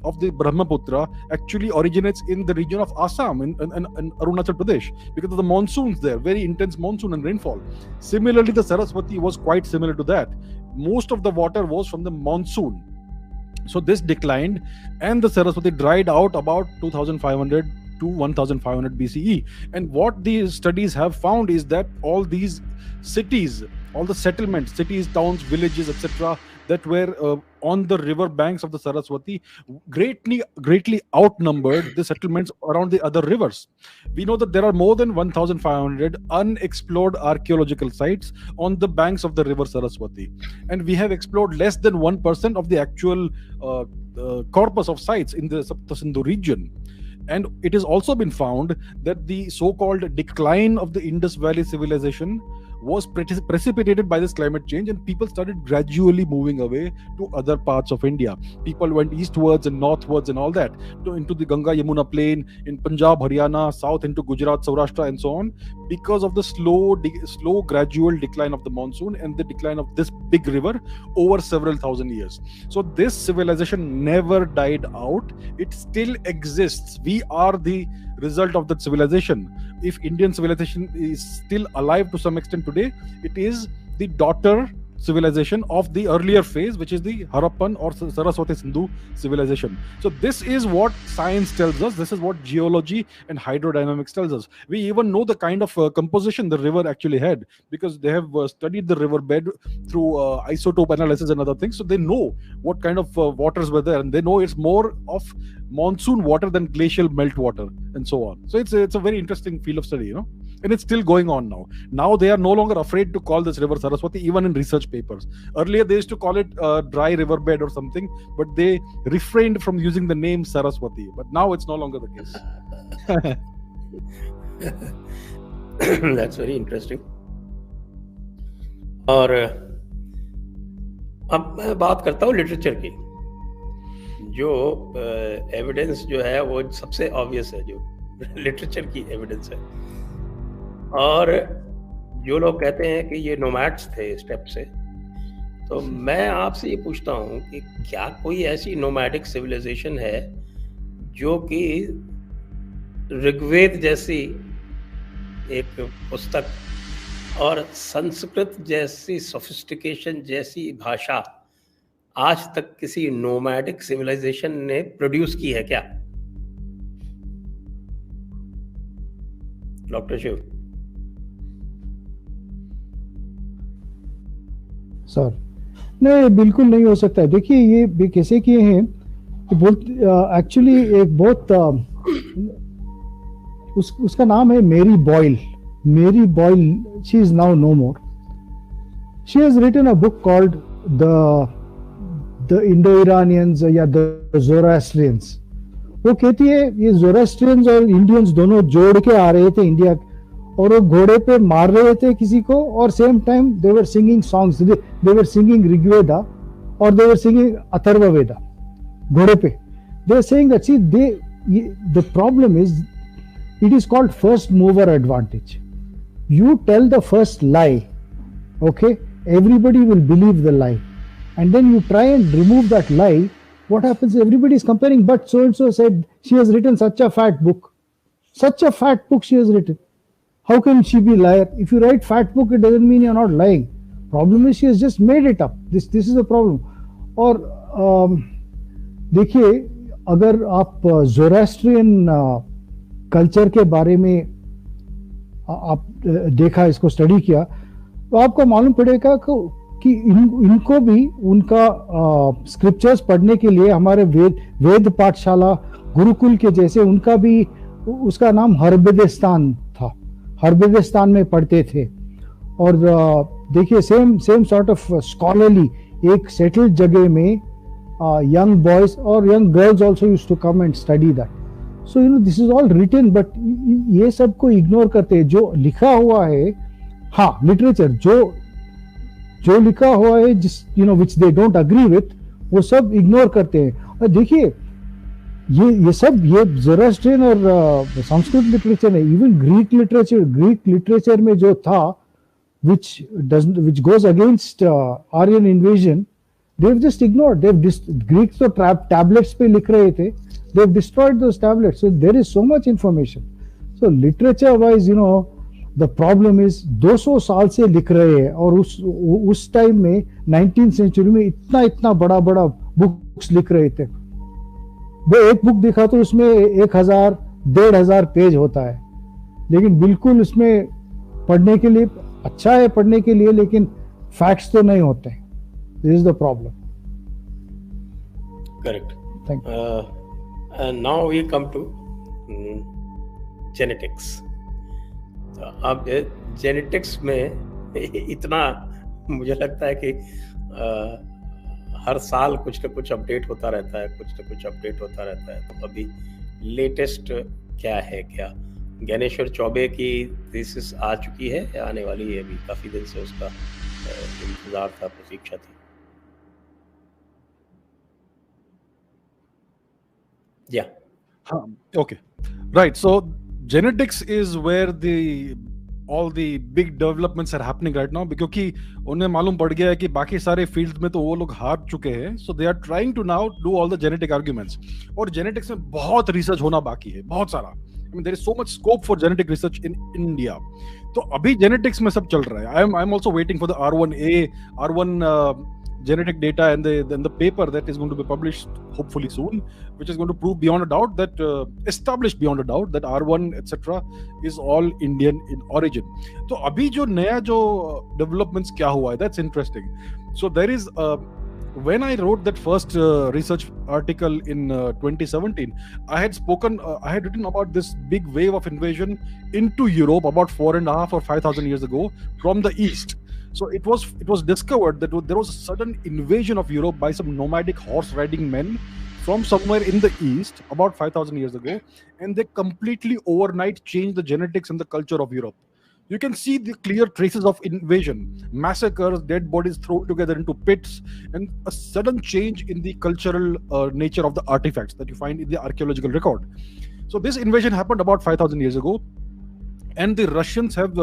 of the Brahmaputra actually originates in the region of Assam in Arunachal Pradesh because of the monsoons there, very intense monsoon and rainfall. Similarly, the Saraswati was quite similar to that. Most of the water was from the monsoon. So this declined and the Saraswati dried out about 2500 to 1500 BCE. And what these studies have found is that all these cities, all the settlements, cities, towns, villages, etc., that were on the river banks of the Saraswati greatly outnumbered the settlements around the other rivers. We know that there are more than 1500 unexplored archaeological sites on the banks of the river Saraswati, and we have explored less than 1% of the actual corpus of sites in the Saptasindhu region. And it has also been found that the so-called decline of the Indus Valley civilization was precipitated by this climate change, and people started gradually moving away to other parts of India. People went eastwards and northwards and all that, into the Ganga Yamuna plain, in Punjab, Haryana, south into Gujarat, Saurashtra, and so on, because of the slow gradual decline of the monsoon and the decline of this big river over several thousand years. So this civilization never died out. It still exists. We are the result of that civilization. If Indian civilization is still alive to some extent today, it is the daughter civilization of the earlier phase, which is the Harappan or Saraswati Sindhu civilization. So this is what science tells us. This is what geology and hydrodynamics tells us. We even know the kind of composition the river actually had, because they have studied the riverbed through isotope analysis and other things. So they know what kind of waters were there, and they know it's more of monsoon water than glacial melt water, and so on. So it's a very interesting field of study, and it's still going on now. Now they are no longer afraid to call this river Saraswati, even in research papers. Earlier they used to call it dry riverbed or something, but they refrained from using the name Saraswati. But now it's no longer the
case. That's very interesting. और अब मैं बात करता हूँ literature की. जो evidence जो है वो सबसे ऑब्वियस है, जो लिटरेचर की एविडेंस है. और जो लोग कहते हैं कि ये नोमैड्स थे स्टेप से, तो मैं आपसे ये पूछता हूँ कि क्या कोई ऐसी नोमैडिक सिविलाइजेशन है जो कि ऋग्वेद जैसी एक पुस्तक और संस्कृत जैसी सोफिस्टिकेशन जैसी भाषा आज तक किसी नोमैडिक सिविलाइजेशन ने प्रोड्यूस की है क्या? डॉक्टर शिव.
सर, नहीं, बिल्कुल नहीं हो सकता है. देखिए, ये कैसे किए हैं, एक्चुअली एक बहुत उसका नाम है Mary Boyle. She is now no more. She has written a book called the Indo-Iranians या द ज़ोरास्ट्रियंस. वो कहती है ये ज़ोरास्ट्रियंस और इंडियंस दोनों जोड़ के आ रहे थे इंडिया, और वो घोड़े पे मार रहे थे किसी को, और same time they were singing songs. They were singing Rigveda और दे वर सिंगिंग अथर्ववेदा घोड़े पे. They are saying that see the problem is it is called first mover advantage. You tell the first lie, okay, everybody will believe the lie, and then you try and remove that lie. What happens? Everybody is comparing, but so and so said she has written such a fat book. Such a fat book she has written. How can she be liar? If you write fat book, it doesn't mean you're not lying. Problem is she has just made it up. This is the problem. और देखिए, अगर आप ज़ोरास्ट्रियन culture के बारे में आप देखा, इसको स्टडी किया, तो आपको मालूम पड़ेगा कि इनको भी उनका स्क्रिप्चर्स पढ़ने के लिए हमारे वेद पाठशाला गुरुकुल के जैसे उनका भी, उसका नाम हरबेदेस्तान था. हरबेदेस्तान में पढ़ते थे. और देखिए, सेम सॉर्ट ऑफ स्कॉलरली एक सेटल्ड जगह में यंग बॉयज और young girls also used to come and study that. So this is all written, but ये सब को इग्नोर करते हैं. जो लिखा हुआ है, हाँ, लिटरेचर जो लिखा हुआ है, जिस विच दे डोंट अग्री विथ, वो सब इग्नोर करते हैं. और देखिए, ये सब ये ज़ोरास्ट्रियन और संस्कृत लिटरेचर है. इवन ग्रीक लिटरेचर में जो था, which goes against Aryan invasion, they've just ignored. Greeks तो tablets पे लिख रहे थे. They've destroyed those tablets. So there is so much information. So literature wise, the problem is 200 साल से लिख रहे हैं, और उस टाइम में 19th सेंचुरी में इतना बड़ा बुक्स लिख रहे थे. वो एक बुक दिखा तो उसमें 1000 1,500 पेज होता है, लेकिन बिल्कुल उसमें पढ़ने के लिए अच्छा है, पढ़ने के लिए, लेकिन फैक्ट्स तो नहीं होते. This is the problem.
Correct.
Thank you.
And now we come to genetics. तो अब जेनेटिक्स में इतना मुझे लगता है कि हर साल कुछ न कुछ अपडेट होता रहता है, कुछ न कुछ अपडेट होता रहता है. तो अभी लेटेस्ट क्या है? क्या ज्ञानेश्वर चौबे की थीसिस आ चुकी है या आने वाली है? अभी काफी दिन से उसका इंतजार था, प्रतीक्षा थी. Yeah.
Okay. Right. So genetics is where all the big developments are happening right now, क्योंकि उन्हें मालूम पड़ गया है कि बाकी सारे फील्ड में तो वो लोग हार चुके हैं. So they are trying to now do all the genetic arguments. और genetics में बहुत रिसर्च होना बाकी है, बहुत सारा. I mean, there is so much scope for genetic research in India. तो अभी genetics में सब चल रहा है. I'm also waiting for the R1 genetic data and the paper that is going to be published hopefully soon, which is going to prove beyond a doubt that establish beyond a doubt that R1 etc is all Indian in origin. तो अभी जो नया जो developments क्या हुआ है, that's interesting. So there is when I wrote that first research article in 2017, I had written about this big wave of invasion into Europe about 4.5 or 5,000 years ago from the east. So it was discovered that there was a sudden invasion of Europe by some nomadic horse riding men from somewhere in the east about 5,000 years ago, and they completely overnight changed the genetics and the culture of Europe. You can see the clear traces of invasion, massacres, dead bodies thrown together into pits, and a sudden change in the cultural nature of the artifacts that you find in the archaeological record. So this invasion happened about 5,000 years ago. And the Russians have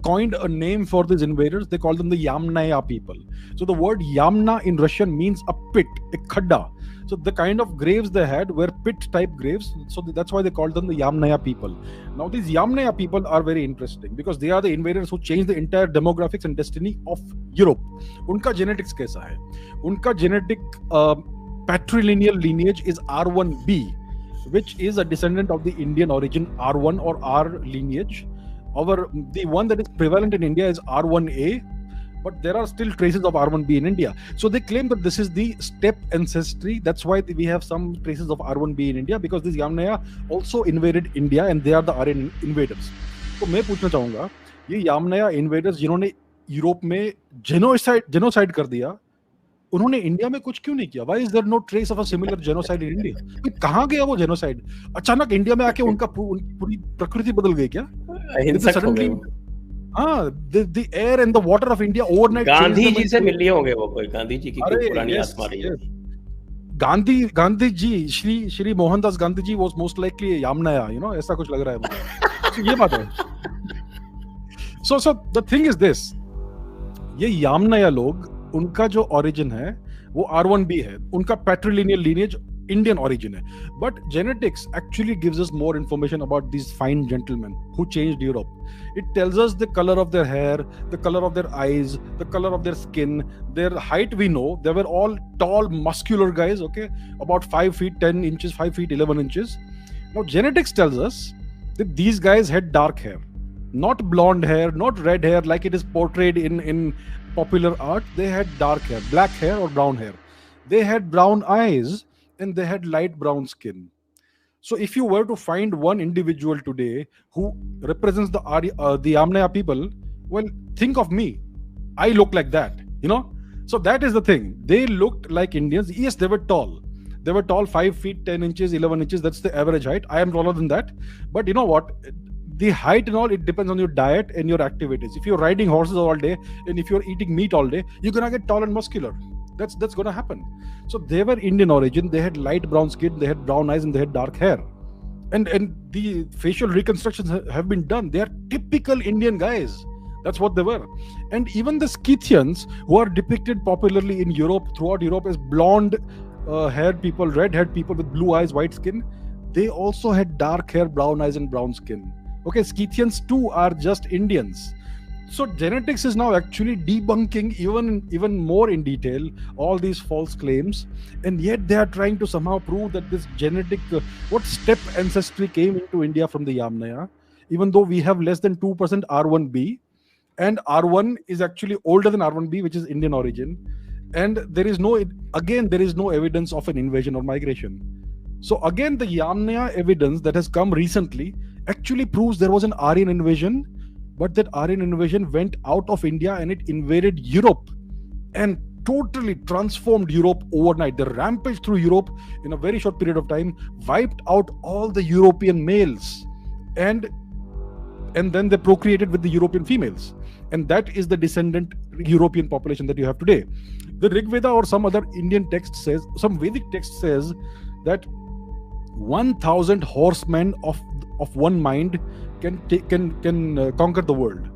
coined a name for these invaders. They call them the Yamnaya people. So the word Yamna in Russian means a pit, a khadda. So the kind of graves they had were pit-type graves. So that's why they called them the Yamnaya people. Now these Yamnaya people are very interesting because they are the invaders who changed the entire demographics and destiny of Europe. Unka genetics kaisa hai? Unka genetic patrilineal lineage is R1b, which is a descendant of the Indian origin R1 or R lineage. The one that is prevalent in India is R1A, but there are still traces of R1B in India. So they claim that this is the steppe ancestry. That's why we have some traces of R1B in India, because these Yamnaya also invaded India and they are the Aryan invaders. तो मैं पूछना चाहूंगा, ये Yamnaya invaders जिन्होंने Europe में genocide कर दिया, उन्होंने इंडिया में कुछ क्यों नहीं किया? Why is there no trace of a similar genocide in India? कहाँ गया वो genocide? अचानक इंडिया में आके उनका पूरी प्रकृति बदल गई क्या?
हिंसक हो गए.
हाँ, the air and the water of India overnight.
Gandhi ji से मिलने होंगे वो, कोई गांधी जी की कोई पुरानी आत्मा रही है.
Gandhi ji, Shri Mohandas Gandhi ji was most likely a Yamnaya, ऐसा कुछ लग रहा है मुझे. तो ये बात है. So the thing is this, ये Yamnaya लोग, उनका जो origin है वो R1b है, उनका patrilineal lineage Indian origin है. But genetics actually gives us more information about these fine gentlemen who changed Europe. It tells us the color of their hair, the color of their eyes, the color of their skin, their height. We know they were all tall, muscular guys, okay, about 5 feet 10 inches, 5 feet 11 inches. Now genetics tells us that these guys had dark hair, not blonde hair, not red hair like it is portrayed in popular art. They had dark hair, black hair or brown hair. They had brown eyes and they had light brown skin. So if you were to find one individual today who represents the Yamnaya people, well, think of me. I look like that, So that is the thing. They looked like Indians. Yes, they were tall. They were tall, 5 feet 10 inches, 11 inches. That's the average height. I am taller than that. But you know what? The height and all, it depends on your diet and your activities. If you're riding horses all day and if you're eating meat all day, you're gonna get tall and muscular. That's gonna happen. So they were Indian origin. They had light brown skin, they had brown eyes, and they had dark hair. And the facial reconstructions have been done. They are typical Indian guys. That's what they were. And even the Scythians, who are depicted popularly in Europe, throughout Europe, as blonde haired people, red haired people with blue eyes, white skin, they also had dark hair, brown eyes, and brown skin. Okay, Scythians too are just Indians. So genetics is now actually debunking even more in detail all these false claims, and yet they are trying to somehow prove that this genetic what step ancestry came into India from the Yamnaya, even though we have less than 2% R1b, and R1 is actually older than R1b, which is Indian origin, and there is no evidence of an invasion or migration. So again, the Yamnaya evidence that has come recently actually proves there was an Aryan invasion, but that Aryan invasion went out of India and it invaded Europe and totally transformed Europe overnight. They rampaged through Europe in a very short period of time, wiped out all the European males, and then they procreated with the European females. And that is the descendant European population that you have today. The Rig Veda or some other Indian text says, some Vedic text says that 1,000 horsemen of one mind can conquer the world.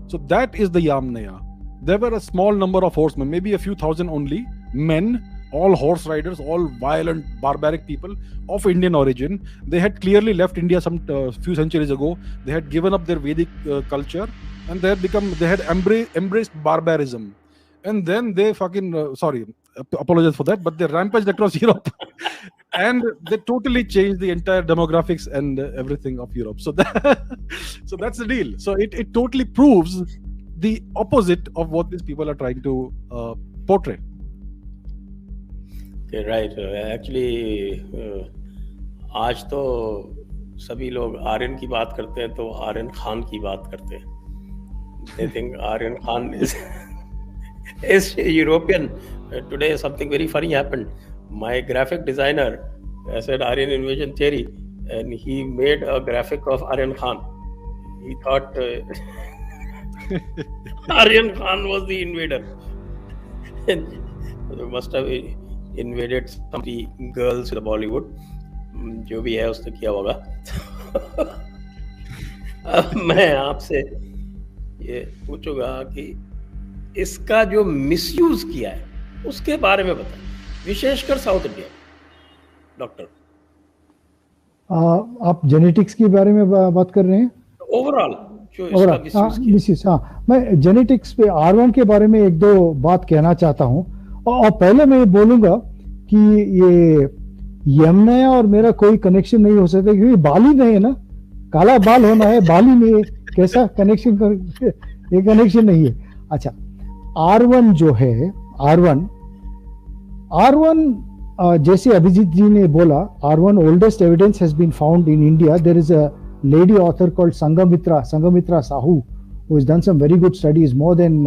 So that is the Yamnaya. There were a small number of horsemen, maybe a few thousand only, men, all horse riders, all violent, barbaric people of Indian origin. They had clearly left India some few centuries ago. They had given up their Vedic culture, and they had embraced barbarism. And then they apologize for that, but they rampaged across Europe. And they totally changed the entire demographics and everything of Europe. So that's the deal. So it totally proves the opposite of what these people are trying to portray.
Okay, right. Actually, आज तो सभी लोग आर्यन की बात करते हैं तो आर्यन खान की बात करते हैं. They think Aryan Khan is European. Today something very funny happened. My graphic designer said Aryan invasion theory, and he made a graphic of Aryan Khan. He thought Aryan Khan was the invader. And they must have invaded some of the girls in the Bollywood. जो भी है उसने किया होगा. अब मैं आपसे ये पूछूंगा कि इसका जो मिसयूज किया है उसके बारे में बताएं, विशेषकर साउथ इंडिया. डॉक्टर,
आप जेनेटिक्स के बारे में बात कर रहे हैं?
ओवरऑल जो इसका
मिसयूज. मैं जेनेटिक्स पे R1 के बारे में एक दो बात कहना चाहता हूँ. और पहले मैं ये बोलूंगा कि ये यमुना और मेरा कोई कनेक्शन नहीं हो सकता, क्योंकि बाल ही नहीं है ना. काला बाल होना है, बाल ही नहीं है, कैसा कनेक्शन? ये कनेक्शन नहीं है. अच्छा, R1 जो है, R1 जैसे अभिजीत जी ने बोला, R1 oldest evidence has been found in India. There is a lady author called Sangamitra Sahu, who has done some very good studies, more than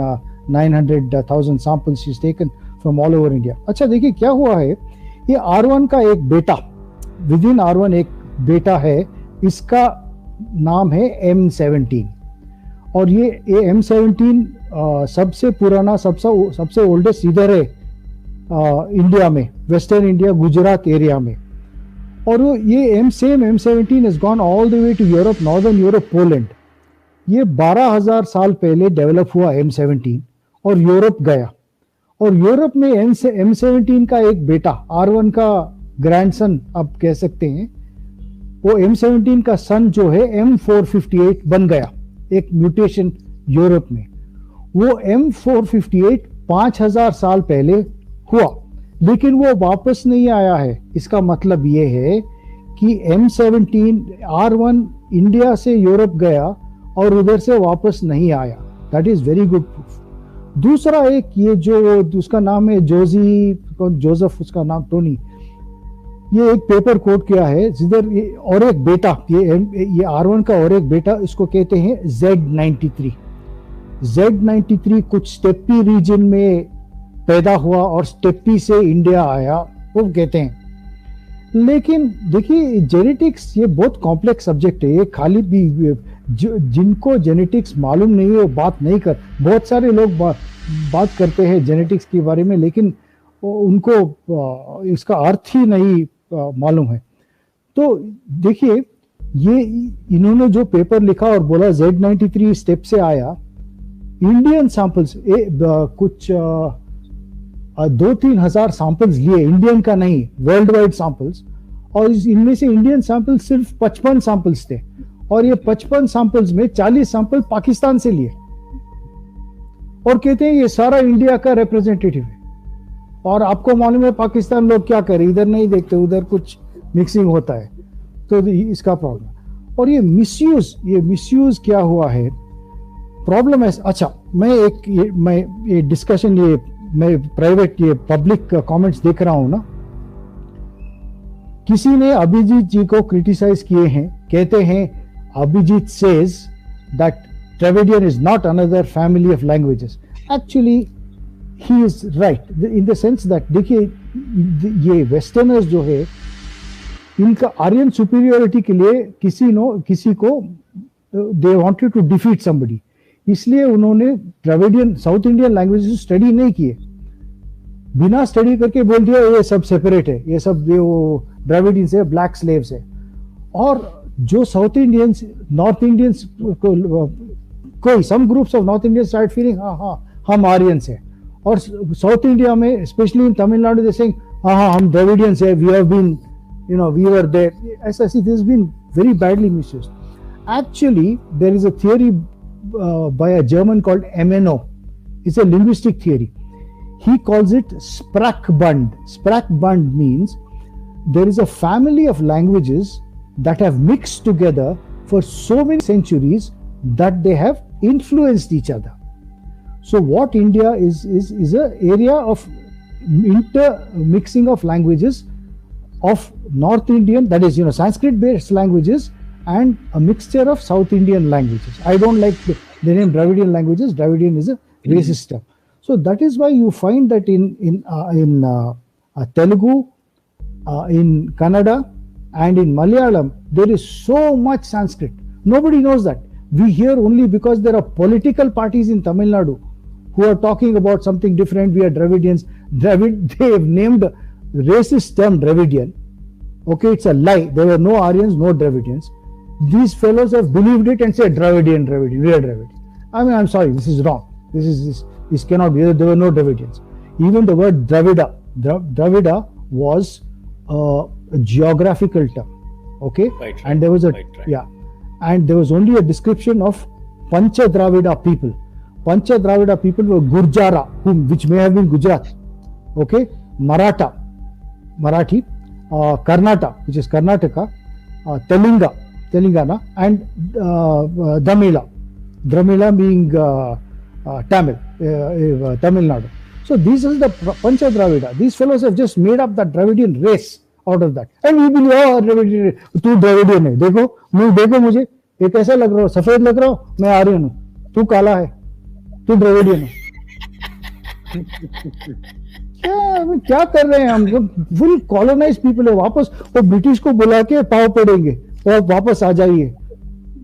900,000 samples she's taken from all over India. अच्छा, देखिए क्या हुआ है. ये R1 का एक बेटा, with in R1 एक बेटा है, इसका नाम है M17. और ये M17 सबसे पुराना, सबसे ओल्डेस्ट इधर है इंडिया में, वेस्टर्न इंडिया, गुजरात एरिया में. और ये M17 has gone all the way to Europe, northern Europe, Poland. ये 12,000 साल पहले डेवलप हुआ M17 और यूरोप गया. और यूरोप में M17 का एक बेटा, R1 का ग्रैंडसन आप कह सकते हैं, वो M17 का सन जो है M458 बन गया, एक म्यूटेशन यूरोप में. वो M458 5,000 साल पहले हुआ, लेकिन वो वापस नहीं आया है. इसका मतलब ये है कि M17 R1 इंडिया से यूरोप गया और उधर से वापस नहीं आया. That is very good proof. दूसरा एक, ये जो उसका नाम है जोसेफ, उसका नाम टोनी, ये एक पेपर कोट किया है जिधर और एक बेटा, ये R1 का और एक बेटा, इसको कहते हैं Z93. Z93 कुछ स्टेपी रीजन में पैदा हुआ और स्टेपी से इंडिया आया, वो कहते हैं. लेकिन देखिए, जेनेटिक्स ये बहुत कॉम्प्लेक्स सब्जेक्ट है. ये खाली भी जिनको जेनेटिक्स मालूम नहीं है वो बात नहीं कर. बहुत सारे लोग बात करते हैं जेनेटिक्स के बारे में, लेकिन उनको इसका अर्थ ही नहीं मालूम है. तो देखिए, ये इन्होंने जो पेपर लिखा और बोला Z93 स्टेप से आया, इंडियन सैंपल्स कुछ 2-3 हजार सैंपल्स लिए, इंडियन का नहीं, वर्ल्ड वाइड सैंपल्स. और इनमें से इंडियन सैंपल्स सिर्फ 55 सैंपल्स थे, और ये 55 सैंपल्स में 40 सैंपल पाकिस्तान से लिए. और कहते हैं ये सारा इंडिया का रिप्रेजेंटेटिव है। और आपको मालूम है पाकिस्तान लोग क्या करें, इधर नहीं देखते, उधर कुछ मिक्सिंग होता है, तो इसका प्रॉब्लम। और ये मिसयूज क्या हुआ है, प्रॉब्लम है। अच्छा, मैं ये डिस्कशन, मैं प्राइवेट, ये पब्लिक कमेंट्स देख रहा हूं ना, किसी ने अभिजीत जी को क्रिटिसाइज किए हैं, कहते हैं Abhijit says that Dravidian is not another family of languages. Actually, he is right in the sense that देखिए ये वेस्टर्नर्स जो है, इनका आर्यन सुपीरियोरिटी के लिए किसी को they wanted to defeat somebody, इसलिए उन्होंने Dravidian South Indian languages study नहीं किए, बिना स्टडी करके बोल दिया ये सब सेपरेट है, ये सब वो द्रविडियंस है, ब्लैक स्लेव्स है। और जो साउथ इंडियंस, नॉर्थ इंडियंस कोई some groups of north Indians start feeling हाँ हम आर्यंस है, और साउथ इंडिया में specially in Tamil Nadu they saying हाँ हम द्रविडियंस है, we have been we were there, ऐसा this has been very badly misused. Actually there is a theory by a German called MNO. It's a linguistic theory. He calls it Sprachbund. Sprachbund means there is a family of languages that have mixed together for so many centuries that they have influenced each other. So what India is an area of intermixing of languages of North Indian, that is Sanskrit based languages, and a mixture of South Indian languages. I don't like the name Dravidian languages. Dravidian is a racist term. So that is why you find that in Telugu, in Kannada, and in Malayalam, there is so much Sanskrit. Nobody knows that. We hear only because there are political parties in Tamil Nadu who are talking about something different. We are Dravidians. They have named racist term Dravidian. Okay, it's a lie. There were no Aryans, no Dravidians. These fellows have believed it and said Dravidian, we are Dravidian. I mean, I'm sorry, this is wrong. This cannot be. There were no Dravidians. Even the word Dravida was a geographical term. Okay,
Right.
And there was and there was only a description of Pancha Dravida people. Pancha Dravida people were Gurjara, which may have been Gujarat. Okay, Marathi, Karnataka, which is Karnataka, Telangana, and Dramila being Tamil Nadu. So these are the Pancha Dravida. These fellows have just made up that Dravidian race out of that. And we believe, oh, Dravidian, तू Dravidian है, देखो मुझे, ये कैसा लग रहा हो, सफेद लग रहा हो, मैं आर्यन हूँ, तू काला है, तू Dravidian है। क्या कर रहे हैं हम? फुल कॉलोनाइज पीपल है, वापस वो ब्रिटिश को बुला के पाव पड़ेंगे और वापस आ जाइए।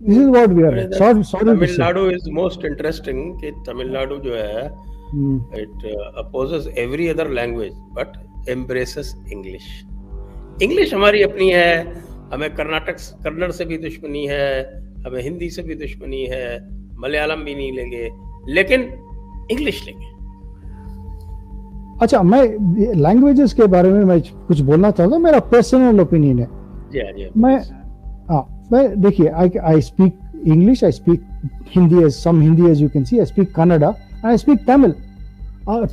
This is what we are. Sorry,
Tamil Nadu is most interesting कि तमिलनाडु जो है it opposes every other language but embraces English. English हमारी अपनी है, हमें कन्नड़ से भी दुश्मनी है, हमें हिंदी से भी दुश्मनी है, मलयालम भी नहीं लेंगे, लेकिन इंग्लिश लेंगे।
अच्छा, मैं लैंग्वेजेस के बारे में मैं कुछ बोलना चाहता हूँ, मेरा पर्सनल ओपिनियन है। मैं देखिए, I speak English, I speak Hindi, as some Hindi as you can see, I speak Kannada, and I speak Tamil.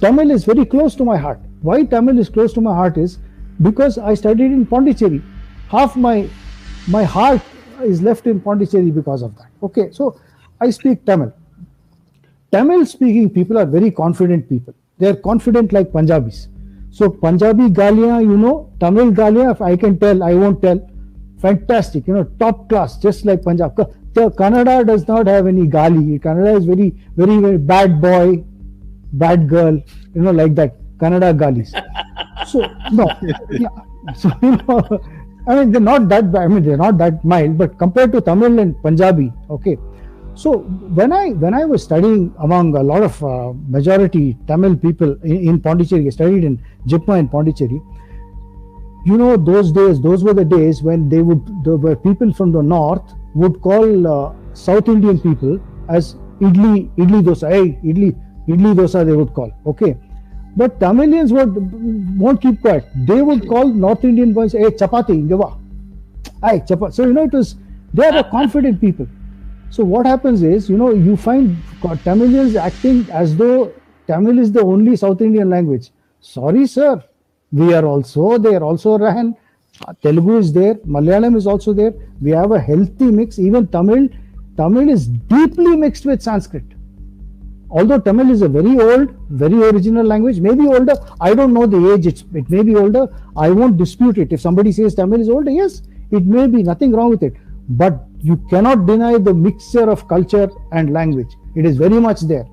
Tamil is very close to my heart. Why Tamil is close to my heart is because I studied in Pondicherry. Half my heart is left in Pondicherry because of that. Okay, so I speak Tamil. Tamil speaking people are very confident people. They are confident like Punjabis. So Punjabi galiyan, Tamil galiyan, if I can tell, I won't tell. Fantastic, top class, just like Punjab. Kannada does not have any gali. Kannada is very, very, very bad boy, bad girl, like that. Kannada galis. So no, yeah. So I mean, they're not that bad. I mean, they're not that mild. But compared to Tamil and Punjabi, okay. So when I was studying among a lot of majority Tamil people in Pondicherry, I studied in JIPMA in Pondicherry. Those were the days when there were people from the north would call South Indian people as idli dosa. Hey, idli dosa they would call. Okay, but Tamilians won't keep quiet. They would call North Indian boys, hey, chapati, gava. Hey, chapati. So they are the confident people. So what happens is, you find Tamilians acting as though Tamil is the only South Indian language. Sorry, sir. We are also there. Also, Rahan, Telugu is there. Malayalam is also there. We have a healthy mix. Even Tamil is deeply mixed with Sanskrit. Although Tamil is a very old, very original language, maybe older. I don't know the age. It may be older. I won't dispute it. If somebody says Tamil is older, yes, it may be. Nothing wrong with it. But you cannot deny the mixture of culture and language. It is very much there.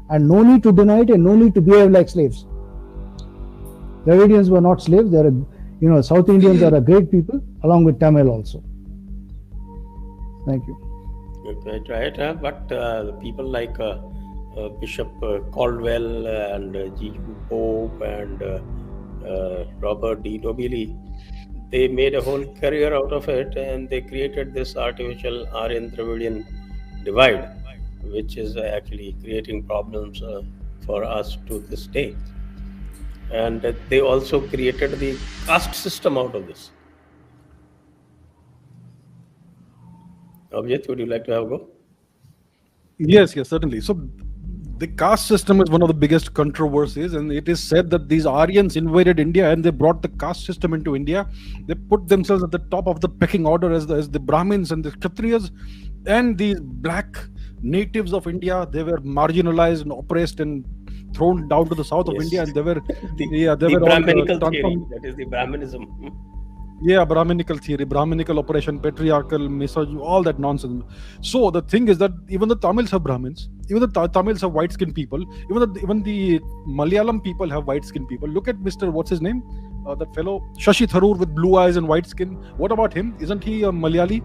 And no need to deny it, and no need to behave like slaves. Dravidians were not slaves. South Indians are a great people, along with Tamil also. Thank you.
Right, but people like Bishop Caldwell and G.U. Pope and Robert D. Nobili, they made a whole career out of it, and they created this artificial Aryan-Dravidian divide, which is actually creating problems for us to this day. And they also created the caste system out of this. Abhijit, would you like to have a go?
Yes, certainly. So the caste system is one of the biggest controversies, and it is said that these Aryans invaded India and they brought the caste system into India. They put themselves at the top of the pecking order as the Brahmins and the Kshatriyas, and these black natives of India, they were marginalized and oppressed and thrown down to the south of India, and they were
Brahminical theory. That is the Brahminism.
Yeah, Brahminical theory, Brahminical oppression, patriarchal, misogyny, all that nonsense. So the thing is that even the Tamils have Brahmins, even the Tamils have white-skinned people, even the Malayalam people have white-skinned people. Look at Mr. What's his name? That fellow Shashi Tharoor with blue eyes and white skin. What about him? Isn't he a Malayali?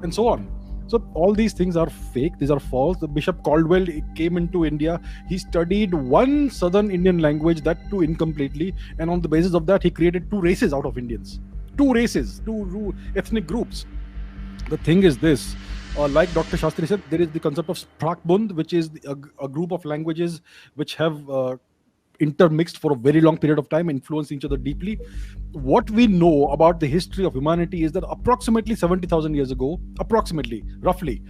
And so on. So all these things are fake. These are false. The Bishop Caldwell came into India. He studied one southern Indian language, that too incompletely, and on the basis of that, he created two races out of Indians. Two races, two ethnic groups. The thing is this, like Dr. Shastri said, there is the concept of Sprakbund, which is a group of languages which have intermixed for a very long period of time, influenced each other deeply. What we know about the history of humanity is that approximately 70,000 years ago, roughly,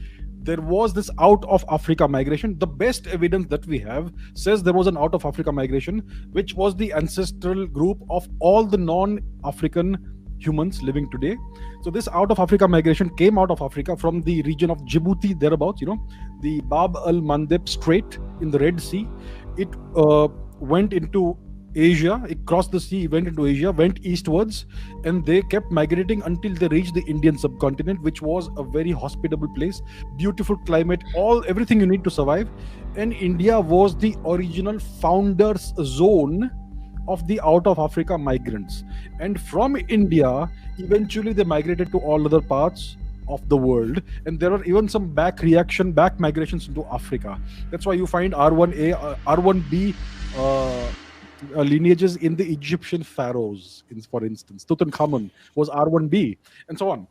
there was this out of Africa migration. The best evidence that we have says there was an out of Africa migration, which was the ancestral group of all the non-African humans living today. So this out of Africa migration came out of Africa from the region of Djibouti, thereabouts, the Bab al-Mandeb Strait in the Red Sea. It went into Asia, it crossed the sea, went into Asia, went eastwards, and they kept migrating until they reached the Indian subcontinent, which was a very hospitable place, beautiful climate, everything you need to survive. And India was the original founders zone of the out of Africa migrants. And from India, eventually they migrated to all other parts of the world, and there are even some back migrations into Africa. That's why you find R1A, R1B lineages in the Egyptian pharaohs, for instance. Tutankhamun was R1B, and so on.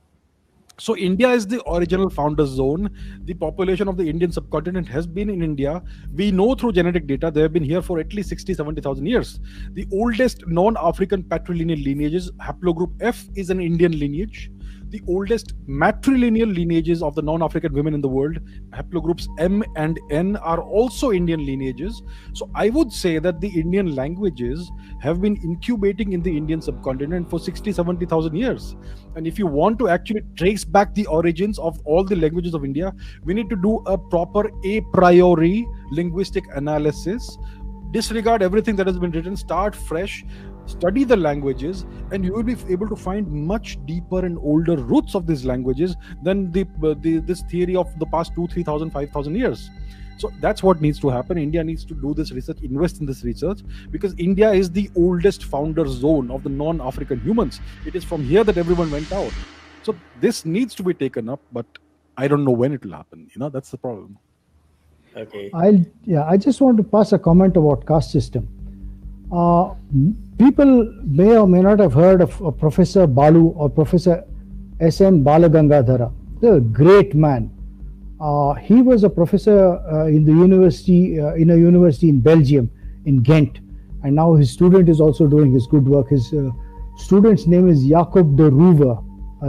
So India is the original founder zone. The population of the Indian subcontinent has been in India. We know through genetic data they have been here for at least 60,000-70,000 years. The oldest non-African patrilineal lineages, haplogroup F, is an Indian lineage. The oldest matrilineal lineages of the non-African women in the world, haplogroups M and N, are also Indian lineages. So I would say that the Indian languages have been incubating in the Indian subcontinent for 60,000-70,000 years. And if you want to actually trace back the origins of all the languages of India, we need to do a proper a priori linguistic analysis, disregard everything that has been written, start fresh, study the languages, and you will be able to find much deeper and older roots of these languages than this theory of the past 2,000, 3,000, 5,000 years. So that's what needs to happen. India needs to do this research, invest in this research, because India is the oldest founder zone of the non-African humans. It is from here that everyone went out. So this needs to be taken up, but I don't know when it will happen. That's the problem.
Okay.
I just want to pass a comment about caste system. People may or may not have heard of Professor Balu or Professor S.N. Balagangadhara. They're a great man. He was a professor in a university in Belgium, in Ghent, and now his student is also doing his good work. His student's name is Jacob de Roover.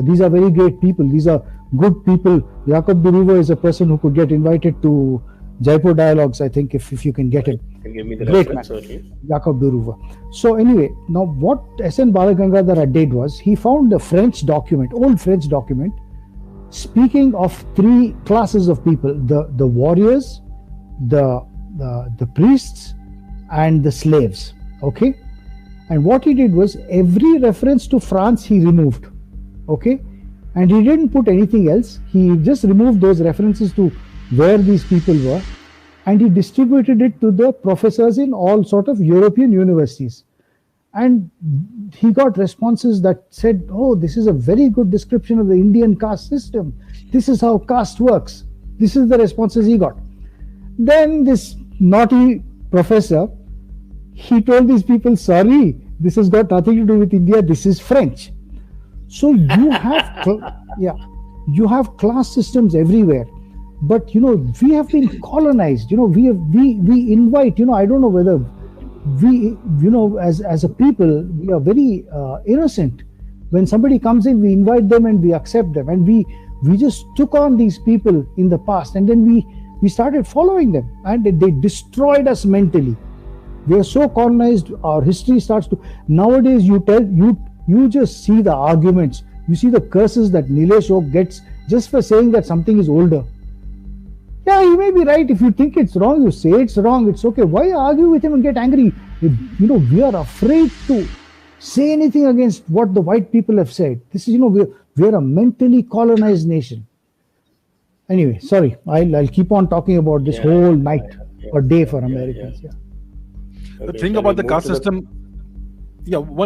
These are very great people. These are good people. Jacob Duruva is a person who could get invited to Jaipur Dialogues, I think, if you can get him.
Can give me the
Great man,
reference, certainly.
Jacob Duruva. So anyway, now what S.N. Balagangadhara did was he found a French document, old French document, speaking of three classes of people: the warriors, the priests, and the slaves. Okay, and what he did was every reference to France he removed. Okay, and he didn't put anything else. He just removed those references to where these people were, and he distributed it to the professors in all sort of European universities. And he got responses that said, oh, this is a very good description of the Indian caste system. This is how caste works. This is the responses he got. Then this naughty professor, he told these people, sorry, this has got nothing to do with India. This is French. So you have, you have class systems everywhere. But we have been colonized. We invite. I don't know whether we, as a people, we are very innocent. When somebody comes in, we invite them and we accept them, and we just took on these people in the past, and then we started following them, and they destroyed us mentally. We are so colonized. Our history starts to nowadays. You just see the arguments. You see the curses that Nilesh Oak gets just for saying that something is older. Yeah, he may be right. If you think it's wrong, you say it's wrong. It's okay. Why argue with him and get angry? We are afraid to say anything against what the white people have said. This is, we're a mentally colonized nation. Anyway, sorry. I'll keep on talking about this whole night or day for Americans. Yeah.
The thing about the caste system.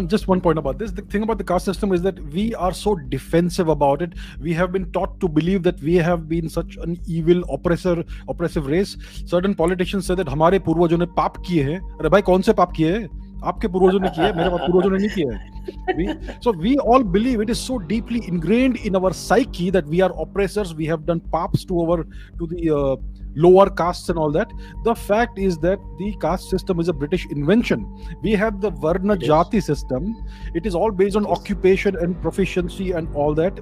Just one point about this. The thing about the caste system is that we are so defensive about it. We have been taught to believe that we have been such an evil, oppressive race. Certain politicians say that हमारे पूर्वजों ने पाप किए हैं. अरे भाई कौन से पाप किए हैं? आपके पूर्वजों ने किए, मेरे पूर्वजों ने नहीं किए हैं. So we all believe, it is so deeply ingrained in our psyche that we are oppressors. We have done paps to the lower castes and all that. The fact is that the caste system is a British invention. We have the Varna Jati system. It is all based on occupation and proficiency and all that,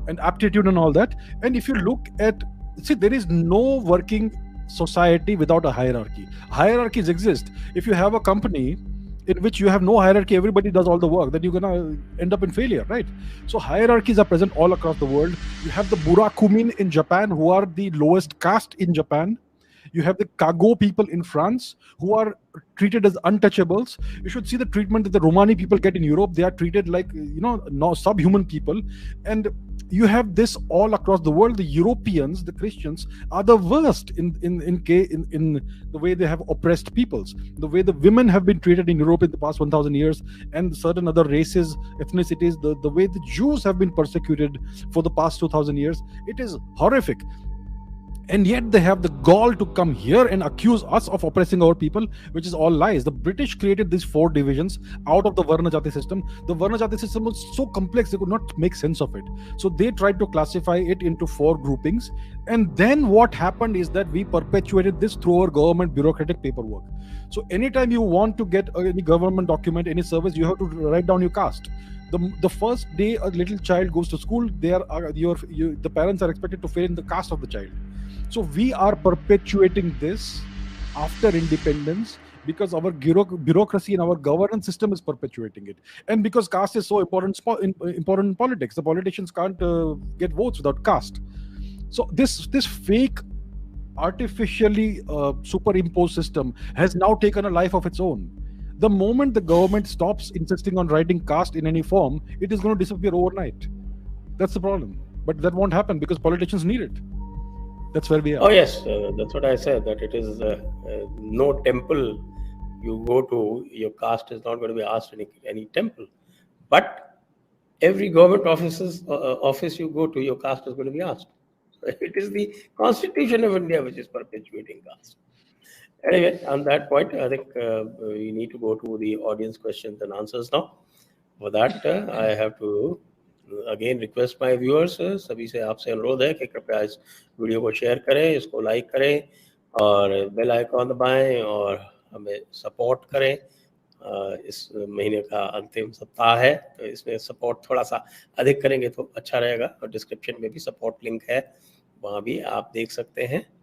and aptitude and all that. And if you look at, there is no working society without a hierarchy. Hierarchies exist. If you have a company in which you have no hierarchy, everybody does all the work, then you're gonna end up in failure, right? So hierarchies are present all across the world. You have the Burakumin in Japan, who are the lowest caste in Japan. You have the Kago people in France, who are treated as untouchables. You should see the treatment that the Romani people get in Europe. They are treated like, subhuman people. And you have this all across the world. The Europeans, the Christians, are the worst in the way they have oppressed peoples. The way the women have been treated in Europe in the past 1,000 years, and certain other races, ethnicities, the way the Jews have been persecuted for the past 2,000 years, it is horrific. And yet they have the gall to come here and accuse us of oppressing our people, which is all lies. The British created these 4 divisions out of the Varna Jati system. The Varna Jati system was so complex, they could not make sense of it. So they tried to classify it into 4 groupings. And then what happened is that we perpetuated this through our government bureaucratic paperwork. So anytime you want to get any government document, any service, you have to write down your caste. The first day a little child goes to school, the parents are expected to fill in the caste of the child. So we are perpetuating this after independence because our bureaucracy and our governance system is perpetuating it. And because caste is so important in politics, the politicians can't get votes without caste. So this fake, artificially superimposed system has now taken a life of its own. The moment the government stops insisting on writing caste in any form, it is going to disappear overnight. That's the problem. But that won't happen because politicians need it. That's where we are.
Oh yes, that's what I said, that it is no temple you go to, your caste is not going to be asked in any temple. But every government office you go to, your caste is going to be asked. It is the Constitution of India which is perpetuating caste. Anyway, on that point, I think we need to go to the audience questions and answers now. For that, I have to again request my viewers, सभी से आपसे अनुरोध है कि कृपया इस video को share करें, इसको लाइक करें और बेल आइकॉन दबाएं और हमें सपोर्ट करें इस महीने का अंतिम सप्ताह है, तो इसमें सपोर्ट थोड़ा सा अधिक करेंगे तो अच्छा रहेगा। और डिस्क्रिप्शन में भी सपोर्ट लिंक है, वहाँ भी आप देख सकते हैं।